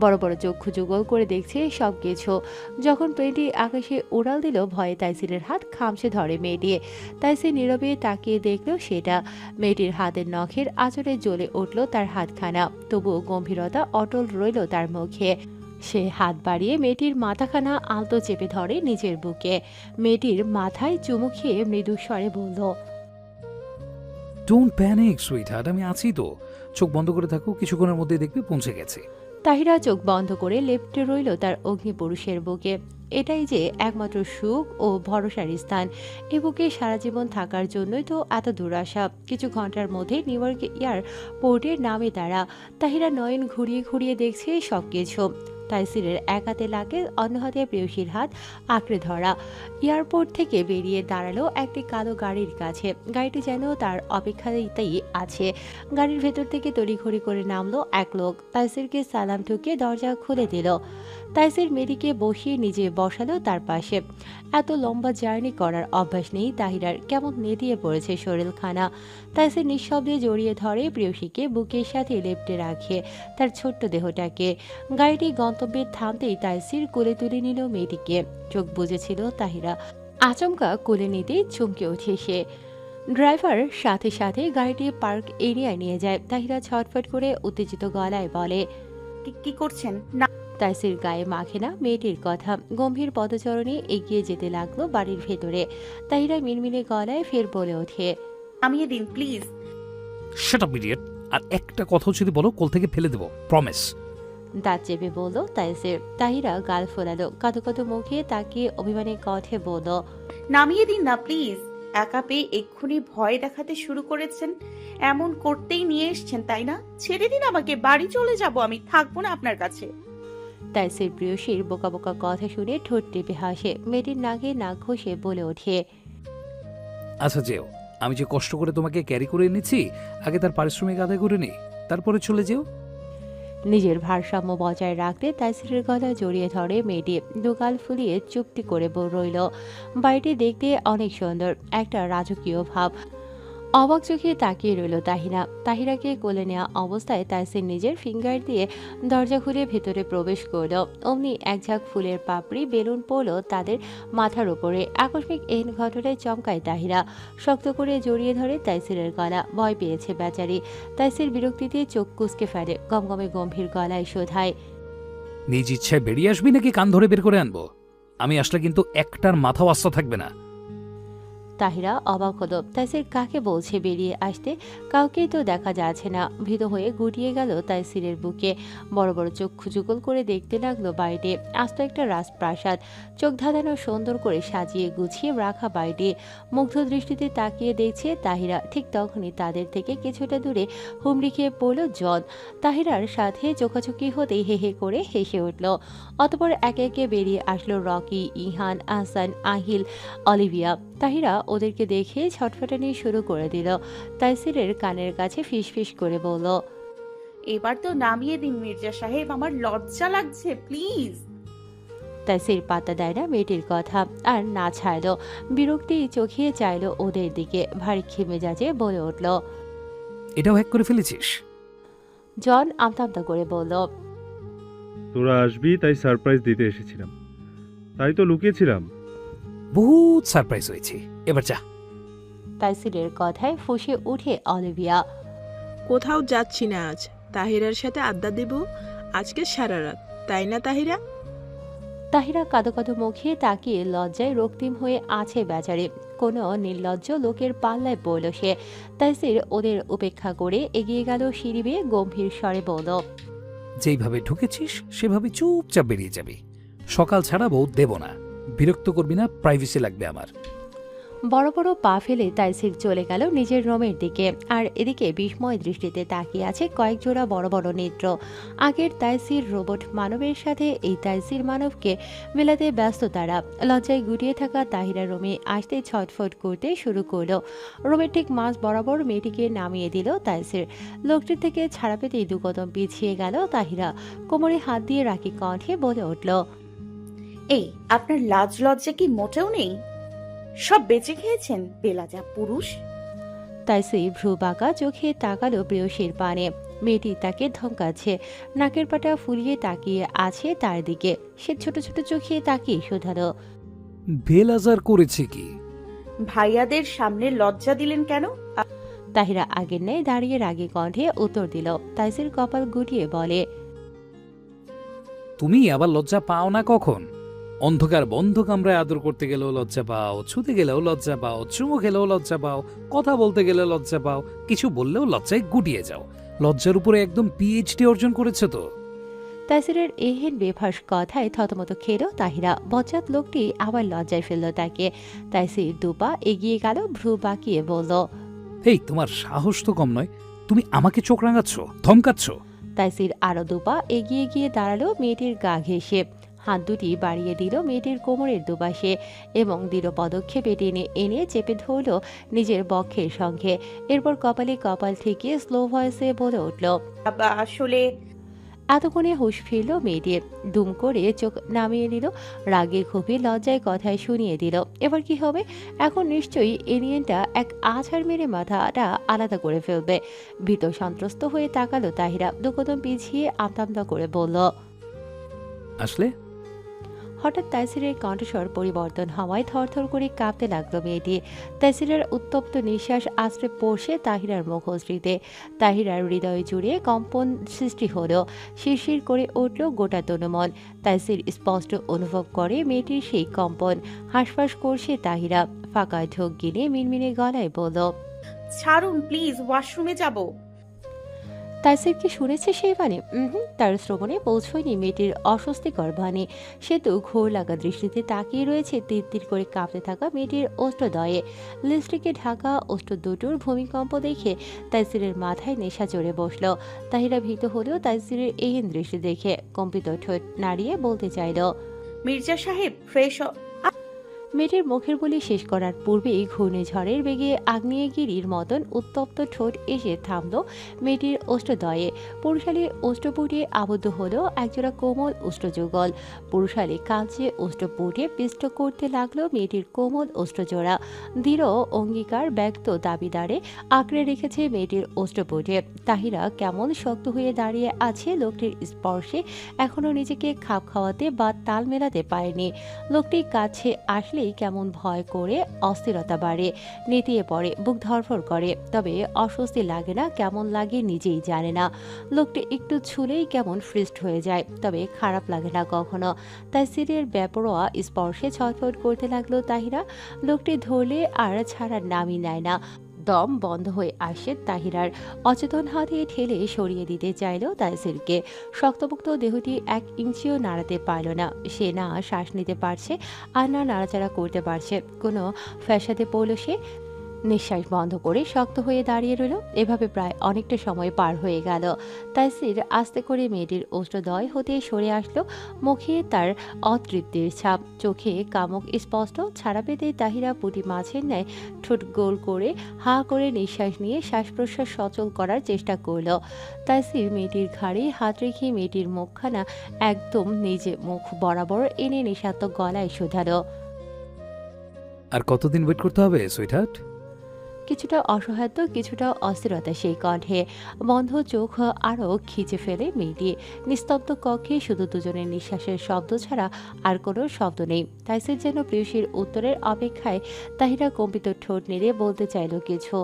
বড় বড় চক্ষু যুগল করে দেখছে সবকিছু। যখন প্লেনটি আকাশে উড়াল দিল, ভয়ে তাইসিরের হাত খামছে ধরে মেয়েটি। তাইসির নীরবে তাকিয়ে দেখল সেটা। মেয়েটির হাতের নখের আঁচড়ে জ্বলে উঠল তার হাতখানা, তবুও গম্ভীরতা অটল রইল তার মুখে। সে হাত বাড়িয়ে মেয়েটির মাথাখানা আলতো চেপে ধরে নিজের বুকে। মেয়েটির মাথায় চুমু খেয়ে মৃদু স্বরে বলল, ডোন্ট প্যানিক সুইটহার্ট, আমি আছি তো। চোখ বন্ধ করে থাকো, কিছুক্ষণের মধ্যে দেখবে পৌঁছে গেছে। তাহিরা চোখ বন্ধ করে লেপ্টে রইল তার অগ্নিপুরুষের বুকে। এটাই যে একমাত্র সুখ ও ভরসার স্থান। এ বুকে সারা জীবন থাকার জন্যই তো এত দুরাশা। কিছু ঘন্টার মধ্যে নিউ ইয়র্ক এয়ারপোর্টের নামে তারা। তাহিরা নয়ন ঘুরিয়ে ঘুরিয়ে দেখছে সবকিছু। তাইসিরের এক হাতে লাগে, অন্য হাতে প্রেয়সীর হাত আঁকড়ে ধরা। এয়ারপোর্ট থেকে বেরিয়ে দাঁড়ালো একটি কালো গাড়ির কাছে। গাড়িটি যেন তার অপেক্ষাতেই আছে। গাড়ির ভেতর থেকে তড়িঘড়ি করে নামলো এক লোক। তাইসিরকে সালাম ঠুকে দরজা খুলে দিল। তাইসির মেয়েটিকে বসিয়ে নিজে বসালো তার পাশে। এত লম্বা জার্নি করার অভ্যাস নেই তাহিরার, কেমন নেতিয়ে পড়েছে শরীরখানা। তাইসির নিঃশব্দে জড়িয়ে ধরে প্রেয়সীকে, বুকের সাথে লেপ্টে রাখে তার ছোট্ট দেহটাকে। গাড়িটি গন্তব্যে থামতেই তাইসির কোলে তুলে নিল মেয়েটিকে। চোখ বুজেছিল তাহিরা, আচমকা কোলে নিতেই চমকে ওঠে সে। ড্রাইভার সাথে সাথে গাড়িটি পার্ক এরিয়ায় নিয়ে যায়। তাহিরা ছটফট করে উত্তেজিত গলায় বলে, কি করছেন? না, তাইসির গায়ে মাখে না মেয়েটির কথা। গম্ভীর পদচরণে এগিয়ে যেতে লাগলো বাড়ির ভেতরে। তাহিরা মিনমিনে গলায় ফের বলে ওঠে, নামিয়ে দিন প্লিজ। শাট আপ ইডিয়েট, আর একটা কথা যদি বলো কোল থেকে ফেলে দেবো, প্রমিস। দাঁত চেপে বলল তাইসির। তাহিরা গাল ফোলালো, কাঁদো কাঁদো মুখে তাকিয়ে অভিমানে কণ্ঠে বলল, নামিয়ে দিন না প্লিজ। একা পেয়ে এক্ষুনি ভয় দেখাতে শুরু করেছেন, এমন করতেই নিয়ে এসছেন তাই না? ছেড়ে দিন আমাকে, বাড়ি চলে যাব, আমি থাকবো না আপনার কাছে। তাইসির প্রিয়সীর বোকা বোকা কথা শুনে ঠোঁট টিপে হাসে। মেয়েটির নাকে নাক ঘষে বলে ওঠে, আচ্ছা যেও, আমি যে কষ্ট করে তোমাকে ক্যারি করে এনেছি, আগে তার পারিশ্রমিক আদায় করে নিই, তারপরে চলে যেও। নিজের ভারসাম্য বজায় রাখতে তাইসিরের গলা জড়িয়ে ধরে মেয়েটি। দুগাল ফুলিয়ে চুপটি করে রইল। বাড়িটি দেখতে অনেক সুন্দর, একটা রাজকীয় ভাব। অবাক চোখে তাকিয়ে রইল তাহিরাকে কোলে নেওয়া অবস্থায় তাইসির নিজের ফিঙ্গার দিয়ে দরজা খুলে ভেতরে প্রবেশ করল। অমনি এক ঝাঁক ফুলের পাপড়ি বেলুন পড়ল তাদের মাথার উপরে। আকস্মিক এই ঘটনায় চমকায় তাহিরা, শক্ত করে জড়িয়ে ধরে তাইসিরের গলা। ভয় পেয়েছে বেচারি। তাইসির বিরক্তিতে চোখ কুঁচকে ফেলে, গমগমে গম্ভীর গলায় শোধায়, নিজ ইচ্ছায় বেরিয়ে আসবি নাকি কান ধরে বের করে আনবো? আমি আসলে কিন্তু একটার মাথাও আস্ত থাকবে না। তাহিরা অবাক হলো, তাইসির কাকে বলছে বেরিয়ে আসতে? কাউকেই তো দেখা যাচ্ছে না। ভীত হয়ে গুটিয়ে গেল তাইসিরের বুকে। বড় বড় চক্ষু যুগল করে দেখতে লাগলো বাড়িটি। আস্ত একটা রাজপ্রাসাদ, চোখ ধাঁধানো সুন্দর করে সাজিয়ে গুছিয়ে রাখা বাড়িটি। মুগ্ধ দৃষ্টিতে তাকিয়ে দেখছে তাহিরা। ঠিক তখনই তাদের থেকে কিছুটা দূরে হুমড়ি খেয়ে পড়ল জন। তাহিরার সাথে চোখাচোখি হতেই হে হে করে হেসে উঠল। অতপর একে একে বেরিয়ে আসলো রকি, ইহান, আহসান, আহিল, অলিভিয়া। তাহিরা ওদেরকে দেখে ছটফটানি শুরু করে দিল। তাইসিরের কানের কাছে ফিসফিস করে বলল, এবার তো নামিয়ে দিন মির্জা সাহেব, আমার লজ্জা লাগছে প্লিজ। তাইসির পাত্তা দেয় না মেয়েটির কথা, আর না ছাড়ল। বিরক্তি চোখে চাইল ওদের দিকে। ভারী খিমেজাজে বলে উঠল, এটাও হ্যাক করে ফেলেছিস? জন আমতা আমতা করে বলল, তোরা আসবি তাই সারপ্রাইজ দিতে এসেছিলাম, তাই তো লুকিয়েছিলাম। বহুত সারপ্রাইজ হয়েছে, এবার যা। তাইসিরের কথায় ফুঁসে উঠে অলিভিয়া। কোথাও যাচ্ছি না আজ, তাহিরার সাথে আড্ডা দেব আজকে সারা রাত, তাই না তাহিরা? তাহিরা কাঁদো কাঁদো মুখে তাকিয়ে লজ্জায় রক্তিম হয়ে আছে বেচারি। কোনো নির্লজ্জ লোকের পাল্লায় পড়ল সে। তাইসির ওদের উপেক্ষা করে এগিয়ে গেল সিঁড়ি বেয়ে, গম্ভীর স্বরে বলল, যেইভাবে ঢুকেছিস সেভাবে চুপচাপ বেরিয়ে যাবি। সকাল ছাড়াবো দেব না। বিরক্ত করবি না, প্রাইভেসি লাগবে আমার। বড় বড় পা ফেলে তাইসির চলে গেল নিজের রুমের দিকে। আর এদিকে বিস্ময় দৃষ্টিতে তাকিয়ে আছে কয়েক জোড়া বড় বড় নেত্র। আগের তাইসির রোবট মানবের সাথে এই তাইসির মানবকে মেলাতে ব্যস্ত তারা। লজ্জায় গুটিয়ে থাকা তাহিরা রুমে আসতে ছটফট করতে শুরু করলো। রুমের ঠিক মাঝ বরাবর মেয়েটিকে নামিয়ে দিল তাইসির। লোকটির থেকে ছাড়া পেতেই দু কদম পিছিয়ে গেল তাহিরা। কোমরে হাত দিয়ে রাখি কণ্ঠে বলে উঠল, এই আপনার লাজ লজ্জা কি মোটেও নেই? সব বেঁচে খেয়েছেন বেলাজা পুরুষ। তাইসি ভ্রু বাঁকা চোখে তাকালো প্রেয়সীর পানে। মেয়েটি তাকে ধমকাচ্ছে, নাকের পাটা ফুলিয়ে তাকিয়ে আছে তার দিকে। সে ছোট ছোট চোখে তাকিয়ে শোধালো, বেলাজার করেছে কি? ভাইয়াদের সামনে লজ্জা দিলেন কেন? তাহিরা আগের ন্যায় দাঁড়িয়ে রাগে কণ্ঠে উত্তর দিল। তাইসির কপাল গুটিয়ে বলে, তুমি আবার লজ্জা পাও না কখন? অন্ধকার বন্ধ কামরায় আদর করতে গেলেও লজ্জা পাও, ছুতে গেলেও লজ্জা পাও, চুমু খেলেও লজ্জা পাও, কথা বলতে গেলে লজ্জা পাও, কিছু বললেও লজ্জায় গুটিয়ে যাও। লজ্জার উপরে একদম পিএইচডি অর্জন করেছে তো। তাইসিরের এহেন বেফাস কথায় থতমত খেল তাহিরা। বজ্জাত লোকটি আবার লজ্জায় ফেলল তাকে। তাইসির দুপা এগিয়ে গেল, ভ্রু বাঁকিয়ে বলল, এই তোমার সাহস তো কম নয়, তুমি আমাকে চোখ রাঙাচ্ছ, ধমকাচ্ছ। তাইসির আরো দুপা এগিয়ে গিয়ে দাঁড়ালো মেয়েটির গা ঘেঁষে। হাত দুটি বাড়িয়ে দিল মেয়েটির কোমরের দুপাশে এবং দৃঢ় পদক্ষেপে টেনে এনে চেপে ধরল নিজের বক্ষের সঙ্গে। এরপর কপালে কপাল থেকে স্লো ভয়েসে বলে উঠল, আসলে এতক্ষণে হুঁশ ফিরল মেয়েটির। দুম করে চোখ নামিয়ে নিল, রাগে ক্ষোভে লজ্জায় কথায় শুনিয়ে দিল। এবার কি হবে? এখন নিশ্চয়ই এলিয়েনটা এক আছাড় মেরে মাথাটা আলাদা করে ফেলবে। ভীত সন্ত্রস্ত হয়ে তাকালো তাহিরা, দুকদম পিছিয়ে আমতামতা করে বলল, আসলে হঠাৎ তাইসিরের কণ্ঠস্বর পরিবর্তন হওয়ায় থরথর করে কাঁপতে লাগলো মেয়েটি। তাইসিরের উত্তপ্ত নিঃশ্বাস আশ্রে পড়ছে তাহিরার মুখশ্রীতে। তাহিরার হৃদয় জুড়ে কম্পন সৃষ্টি হলো, শিরশির করে উঠল গোটা তনুমন। তাইসির স্পষ্ট অনুভব করে মেয়েটির সেই কম্পন। হাঁসফাঁস করছে তাহিরা, ফাঁকা ঢোক গিলে মিনমিনে গলায় বলল, ছাড়ুন প্লিজ, ওয়াশরুমে যাব। তাইসির কি শুনেছে সেই বাণী? তার শ্রবণে পৌঁছয়নি মেয়েটির অস্বস্তিকর বাণী। সে তো ঘোর লাগা দৃষ্টিতে তাকিয়ে রয়েছে তীর তীর করে কাঁপতে থাকা মেয়েটির অষ্টদয়ে। লিপস্টিকে ঢাকা অষ্ট দুটোর ভূমিকম্প দেখে তাইসিরের মাথায় নেশা চড়ে বসল। তাহিরা ভীত হলেও তাইসিরের এহেন দৃষ্টি দেখে কম্পিত ঠোঁট নাড়িয়ে বলতে চাইল, মির্জা সাহেব ফ্রেশ। মেয়েটির মুখের বলি শেষ করার পূর্বেই ঘূর্ণিঝড়ের বেগে আগ্নেয়গিরির মতন উত্তপ্ত ঠোঁট এসে থামল মেয়েটির অষ্টদয়ে। পুরুষালী অষ্টপুটে আবদ্ধ হলো একজোড়া কোমল অষ্টযুগল। পুরুষালী কালচে অষ্টপুটে পিষ্ট করতে লাগলো মেয়েটির কোমল অষ্টজোড়া। দৃঢ় অঙ্গীকার ব্যক্ত দাবিদারে আঁকড়ে রেখেছে মেয়েটির অষ্টপুটে। তাহিরা কেমন শক্ত হয়ে দাঁড়িয়ে আছে লোকটির স্পর্শে। এখনো নিজেকে খাপ খাওয়াতে বা তাল মেলাতে পারেনি। লোকটি কাছে আসলে কেমন ভয় করে অস্থিরতা বাড়ে, নেতিয়ে পড়ে, বুক ধরফর করে। তবে অস্বস্তি লাগে না, কেমন লাগে নিজেই জানে না। লোকটি একটু ছুলেই কেমন ফ্রিস্ট হয়ে যায়, তবে খারাপ লাগে না কখনো। তাইসিরের বেপরোয়া স্পর্শে ছটফট করতে লাগলো তাহিরা। লোকটি ধরলে আর ছাড়ার নামই নেয় না। দম বন্ধ হয়ে আসে তাহিরার। অচেতন হাতে ঠেলে সরিয়ে দিতে চাইল তাইসিরকে। শক্তপোক্ত দেহটি 1 ইঞ্চিও নাড়াতে পারল না। সে না শ্বাস নিতে পারছে আর না নাড়াচাড়া করতে পারছে। কোনো ফ্যাসাদে পড়ল সে। নিঃশ্বাস বন্ধ করে শক্ত হয়ে দাঁড়িয়ে রইল। এভাবে প্রায় অনেকটা সময় পার হয়ে গেল। তাইসির আস্তে করে মেয়েটির অষ্টদয় হতে সরে আসলো। মুখে তার অতৃপ্তির ছাপ, চোখে কামক স্পষ্ট। ছাড়া পেতে তাহিরা পুঁটি মাছের ন্যায় ঠোঁট গোল করে হা করে নিঃশ্বাস নিয়ে শ্বাস প্রশ্বাস সচল করার চেষ্টা করল। তাইসির মেয়েটির ঘাড়ে হাত রেখে মেয়েটির মুখখানা একদম নিজে মুখ বরাবর এনে নিঃস্বার্থক গলায় শোধালো, আর কতদিন ওয়েট করতে হবে সুইটহার্ট? কিছুটা অসহায়ত্ব, কিছুটা অস্থিরতা সেই কণ্ঠে। বন্ধ চোখ আরও খিচে ফেলে মেয়েটি। নিস্তব্ধ কক্ষে শুধু দুজনের নিঃশ্বাসের শব্দ ছাড়া আর কোনো শব্দ নেই। তাইসির যেন প্রিয়সীর উত্তরের অপেক্ষায়। তাহিরা কম্পিত ঠোঁট নেড়ে বলতে চাইল কিছু।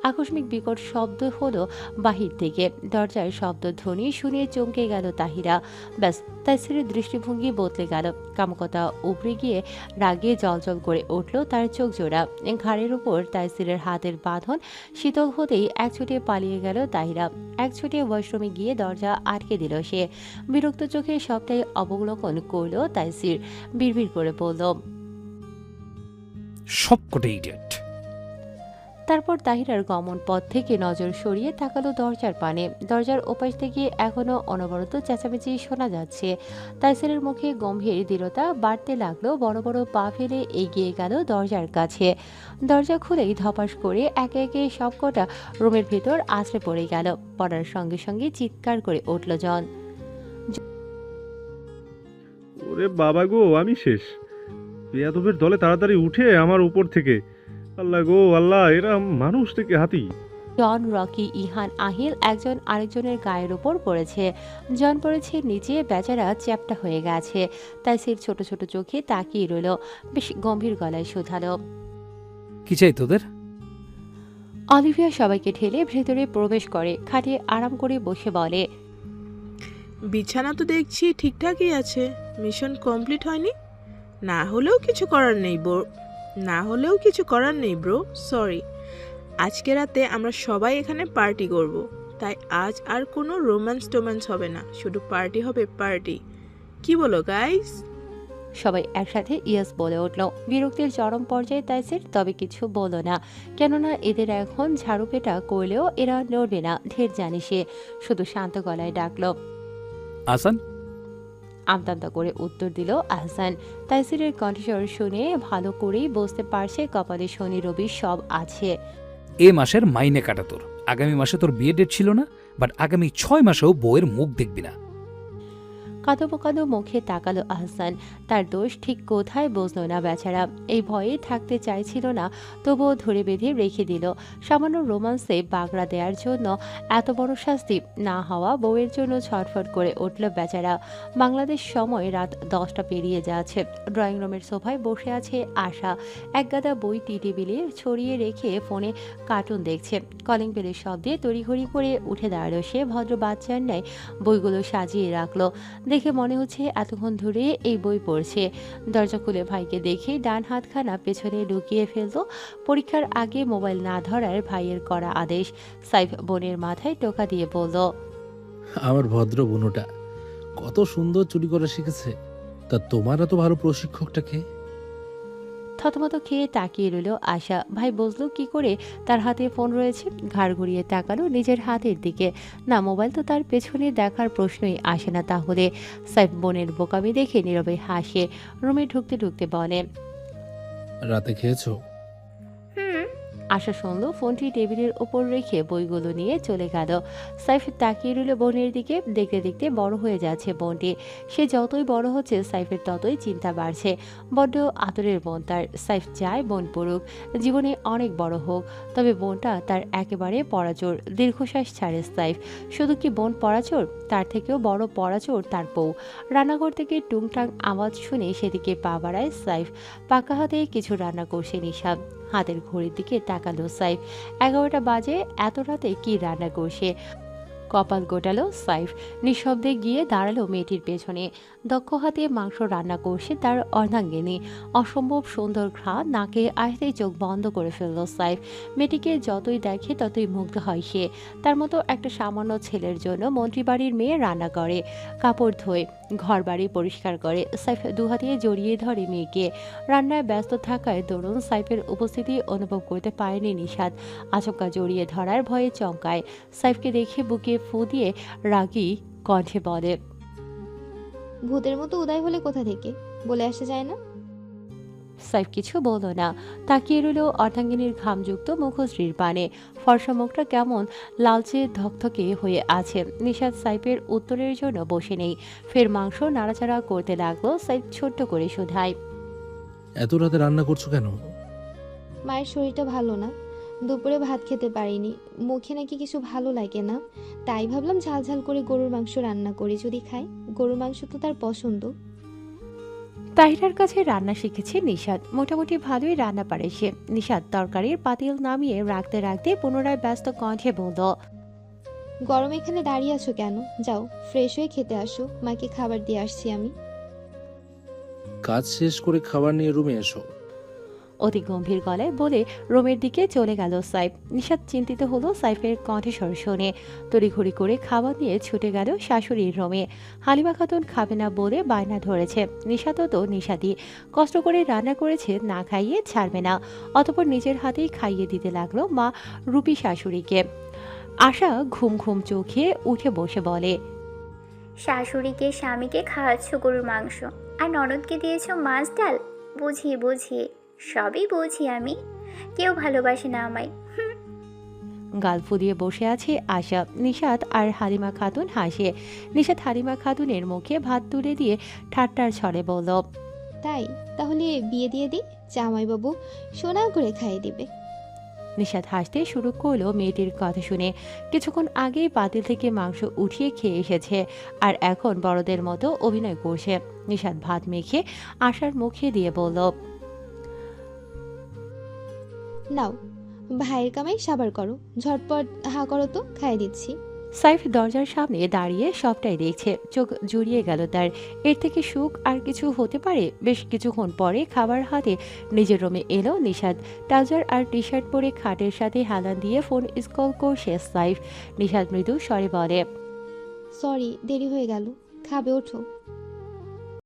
আকস্মিক বিকট শব্দ হলো বাহির থেকে। দরজার শব্দধ্বনি শুনে চমকে গেল তাহিরা। ব্যাস, তাইসিরের দৃষ্টিভঙ্গি বদলে গেল। কামকতা উপড়ে গিয়ে রাগে জলজল করে উঠল তার চোখ জোড়া। ঘাড়ের উপর তাইসিরের হাতের বাঁধন শীতল হতেই এক ছুটে পালিয়ে গেল তাহিরা। এক ছুটে ওয়াশরুমে গিয়ে দরজা আটকে দিল সে। বিরক্ত চোখে সবটাই অবলোকন করল তাইসির। বিড়বিড় করে বলল, সবকটা ইডিয়েট। তারপর তাহিরার গমন পথ থেকে নজর সরিয়ে তাকালো দরজার পানে। দরজার ওপাশ থেকে এখনো অনবরত চেঁচামেচি শোনা যাচ্ছে। তাইসিরের মুখে গম্ভীর দৃঢ়তা বাড়তে লাগলো। বড় বড় পা ফেলে এগিয়ে গেল দরজার কাছে। দরজা খুলেই ধপাস করে একে একে সবকটা রুমের ভেতর আছড়ে পড়ে গেল। পড়ার সঙ্গে সঙ্গে চিৎকার করে উঠল জন। ওরে বাবা গো, আমি শেষ। বেয়াদবের দলে তাড়াতাড়ি উঠে আমার উপর থেকে। আল্লাহ গো আল্লাহ, এরা মানুষ থেকে হাতি। জন, রকি, ইহান, আহিল একজন আরেকজনের গায়ের উপর পড়েছে। জন পড়েছে নিচে, বেচারা চ্যাপ্টা হয়ে গেছে। তাইসির ছোট ছোট চোখে তাকিয়ে রইল। বেশ গম্ভীর গলায় শুধালো, কি চাই তোদের? অলিভিয়া সবাইকে ঠেলে ভেতরে প্রবেশ করে। খাটে আরাম করে বসে বলে, বিছানা তো দেখছি ঠিকঠাকই আছে। মিশন কমপ্লিট হয়নি? না হলেও কিছু করার নেই ব্রো, সরি। আজকে রাতে আমরা সবাই এখানে পার্টি করব। তাই আজ আর কোনো টোম্যান্স হবে না, শুধু পার্টি হবে, পার্টি। কি বলো গাইস? সবাই একসাথে ইয়েস বলে উঠল। বিরক্তির চরম পর্যায়ে তাইসির তবে কিছু বলল না। কেননা এদের এখন ঝাড়ু পেটা করলেও এরা নড়বে না, ঢের জানে সে। শুধু শান্ত গলায় ডাকল, আসান। আমতামতা করে উত্তর দিল আহসান। তাইসিরের কণ্ঠস্বর শুনে ভালো করেই বুঝতে পারছে কপালে শনি রবি সব আছে। এ মাসের মাইনে কাটা তোর। আগামী মাসে তোর বিয়ে ডেট ছিল না, বাট আগামী 6 মাসেও বউয়ের মুখ দেখবি না। কাঁদো কাঁদো মুখে তাকালো আহসান। তার দোষ ঠিক কোথায় বুঝলো না বেচারা। এই ভয়ে থাকতে চাইছিল না, তবুও ধরে বেঁধে রেখে দিল। সামান্য রোমান্সে বাগড়া দেওয়ার জন্য এত বড় শাস্তি। না হওয়া বউয়ের জন্য ছটফট করে উঠল বেচারা। বাংলাদেশ সময় রাত 10টা পেরিয়ে যাচ্ছে। ড্রয়িং রুমের সোফায় বসে আছে আশা। একগাদা বই টেবিলে ছড়িয়ে রেখে ফোনে কার্টুন দেখছে। কলিং বেলের শব্দে তড়িঘড়ি করে উঠে দাঁড়ালো সে। ভদ্র বাচ্চার ন্যায় বইগুলো সাজিয়ে রাখলো। দেখে মনে হচ্ছে এতক্ষণ ধরে এই বই পড়ছে। দরজা খুলে ভাইকে দেখে ডান হাতখানা পেছনে লুকিয়ে ফেলল। পরীক্ষার আগে মোবাইল না ধরার ভাইয়ের করা আদেশ। সাইফ বোনের মাথায় টোকা দিয়ে বলল, আমার ভদ্র বোনটা কত সুন্দর চুরি করা শিখেছে। তা তোমার এত ভালো প্রশিক্ষকটাকে? থতমত খেয়ে তাকিয়ে রইল আশা। ভাই বুঝলো কি করে তার হাতে ফোন রয়েছে? ঘাড় ঘুরিয়ে তাকালো নিজের হাতের দিকে। না, মোবাইল তো তার পেছনে দেখার প্রশ্নই আসে না তাহলে। সাইফ বোনের বোকামি দেখে নীরবে হাসে। রুমে ঢুকতে ঢুকতে বলে, রাতে খেয়েছো? আশা শুনল। ফোনটি টেবিলের ওপর রেখে বইগুলো নিয়ে চলে গেল। সাইফ তাকিয়ে রইল বোনের দিকে। দেখতে দেখতে বড় হয়ে যাচ্ছে বোনটি। সে যতই বড় হচ্ছে সাইফের ততই চিন্তা বাড়ছে। বড্ড আদরের বোন তার। সাইফ চায় বোন পড়ুক, জীবনে অনেক বড় হোক। তবে বোনটা তার একেবারে পরাচোর। দীর্ঘশ্বাস ছাড়ে সাইফ। শুধু কি বোন পরাচোর, তার থেকেও বড় পরাচোর তার বউ। রান্নাঘর থেকে টুংটাং আওয়াজ শুনে সেদিকে পা বাড়ায় সাইফ। পাকা হাতে কিছু রান্না করছে নিশা। হাতের ঘড়ির দিকে তাকালো সাইফ। 11টা বাজে। এত রাতে কি রান্না করছে? কপাল গোটালো সাইফ। নিঃশব্দে গিয়ে দাঁড়ালো মেয়েটির পেছনে। দক্ষ হাতে মাংস রান্না করছে তার অর্ধাঙ্গিনী। অসম্ভব সুন্দর ঘ্রাণ নাকে আসতেই চোখ বন্ধ করে ফেলল সাইফ। মেয়েটিকে যতই দেখে ততই মুগ্ধ হয় সে। তার মতো একটা সামান্য ছেলের জন্য মন্ত্রী বাড়ির মেয়ে রান্না করে, কাপড় ধোয়, ঘর বাড়ি পরিষ্কার করে। সাইফ দুহাতে জড়িয়ে ধরে মেয়েকে। রান্নায় ব্যস্ত থাকায় দরুন সাইফের উপস্থিতি অনুভব করতে পারেনি নিশাদ। আচমকা জড়িয়ে ধরার ভয়ে চমকায়। সাইফকে দেখে বুকে ফু দিয়ে রাগী কণ্ঠে বলে, ভূতের মতো উদয় হলে কোথা থেকে? বলে আসা যায় না? সাইফ কিছু বলল না। তাকিয়ে রইল অর্ধাঙ্গিনীর ঘামযুক্ত মুখশ্রীর পানে। ফর্সা মুখটা কেমন লালচে ধকধকে হয়ে আছে। নিশাদ সাইফের উত্তরের জন্য বসে নেই। ফের মাংস নাড়াচাড়া করতে লাগলো। সাইফ ছোট্ট করে শুধায়, এত রাতে রান্না করছো কেন? মায়ের শরীরটা ভালো না, দুপুরে ভাত খেতে পারিনি, মুখে নাকি কিছু ভালো লাগে না, তাই ভাবলাম ঝাল ঝাল করে গরুর মাংস রান্না করি যদি খাই। গরুর মাংস তো তার পছন্দ। তাহিরার কাছে রান্না শিখেছে নিশাদ, মোটামুটি ভালোই রান্না পারে সে। নিশাদ তরকারির পাতিল নামিয়ে রাখতে রাখতে পুনরায় ব্যস্ত কণ্ঠে বলল, গরম এখানে দাঁড়িয়ে আছো কেন? যাও ফ্রেশ হয়ে খেতে আসো, মাকে খাবার দিয়ে আসছি আমি। কাজ শেষ করে খাবার নিয়ে রুমে এসো। অতি গম্ভীর গলায় বলে রুমের দিকে চলে গেল সাইফ। নিশাদ চিন্তিত হলো সাইফের কণ্ঠস্বর শুনে। তড়িঘড়ি করে খাবার নিয়ে ছুটে গেল শাশুড়ির রুমে। হালিমা খাতুন খাবে না বলে বায়না ধরেছে। নিশাদও তো নিশাদই, কষ্ট করে রান্না করেছে, না খাইয়ে ছাড়বে না। অতঃপর নিজের হাতেই খাইয়ে দিতে লাগলো মা রূপী শাশুড়িকে। আশা ঘুম ঘুম চোখে উঠে বসে বলে, শাশুড়িকে স্বামীকে খাওয়াচ্ছ গরুর মাংস, আর ননদকে দিয়েছ মাছ ডাল। বুঝি বুঝি, সবই বুঝি আমি। কেউ ভালোবাসে না আমায়। গাল ফুলিয়ে বসে আছে আশা। নিশাদ আর হালিমা খাতুন হাসে। নিশাদ হালিমা খাতুনের মুখে ভাত তুলে দিয়ে ঠাট্টার ছলে বলল, তাই তাহলে বিয়ে দিয়ে দিই, জামাইবাবু সোনা করে খাইয়ে দিবে। নিশাদ হাসতে শুরু করলো মেয়েটির কথা শুনে। কিছুক্ষণ আগেই পাতিল থেকে মাংস উঠিয়ে খেয়ে এসেছে, আর এখন বড়দের মতো অভিনয় করছে। নিশাদ ভাত মেখে আশার মুখে দিয়ে বলল, নাও ভাইয়ের কামাই সাবার করো, ঝটপট হা করো তো, খাইয়ে দিচ্ছি। সাইফ দরজার সামনে দাঁড়িয়ে সবটাই দেখছে। চোখ জুড়িয়ে গেল তার। এর থেকে সুখ আর কিছু হতে পারে? বেশ কিছুক্ষণ পরে খাবার হাতে নিজের রুমে এলো নিশাদ। ট্রাউজার আর টি শার্ট পরে খাটের সাথে হেলান দিয়ে ফোন স্ক্রল করছে সাইফ। নিশাদ মৃদু স্বরে বলে, সরি দেরি হয়ে গেল, খাবে ওঠো।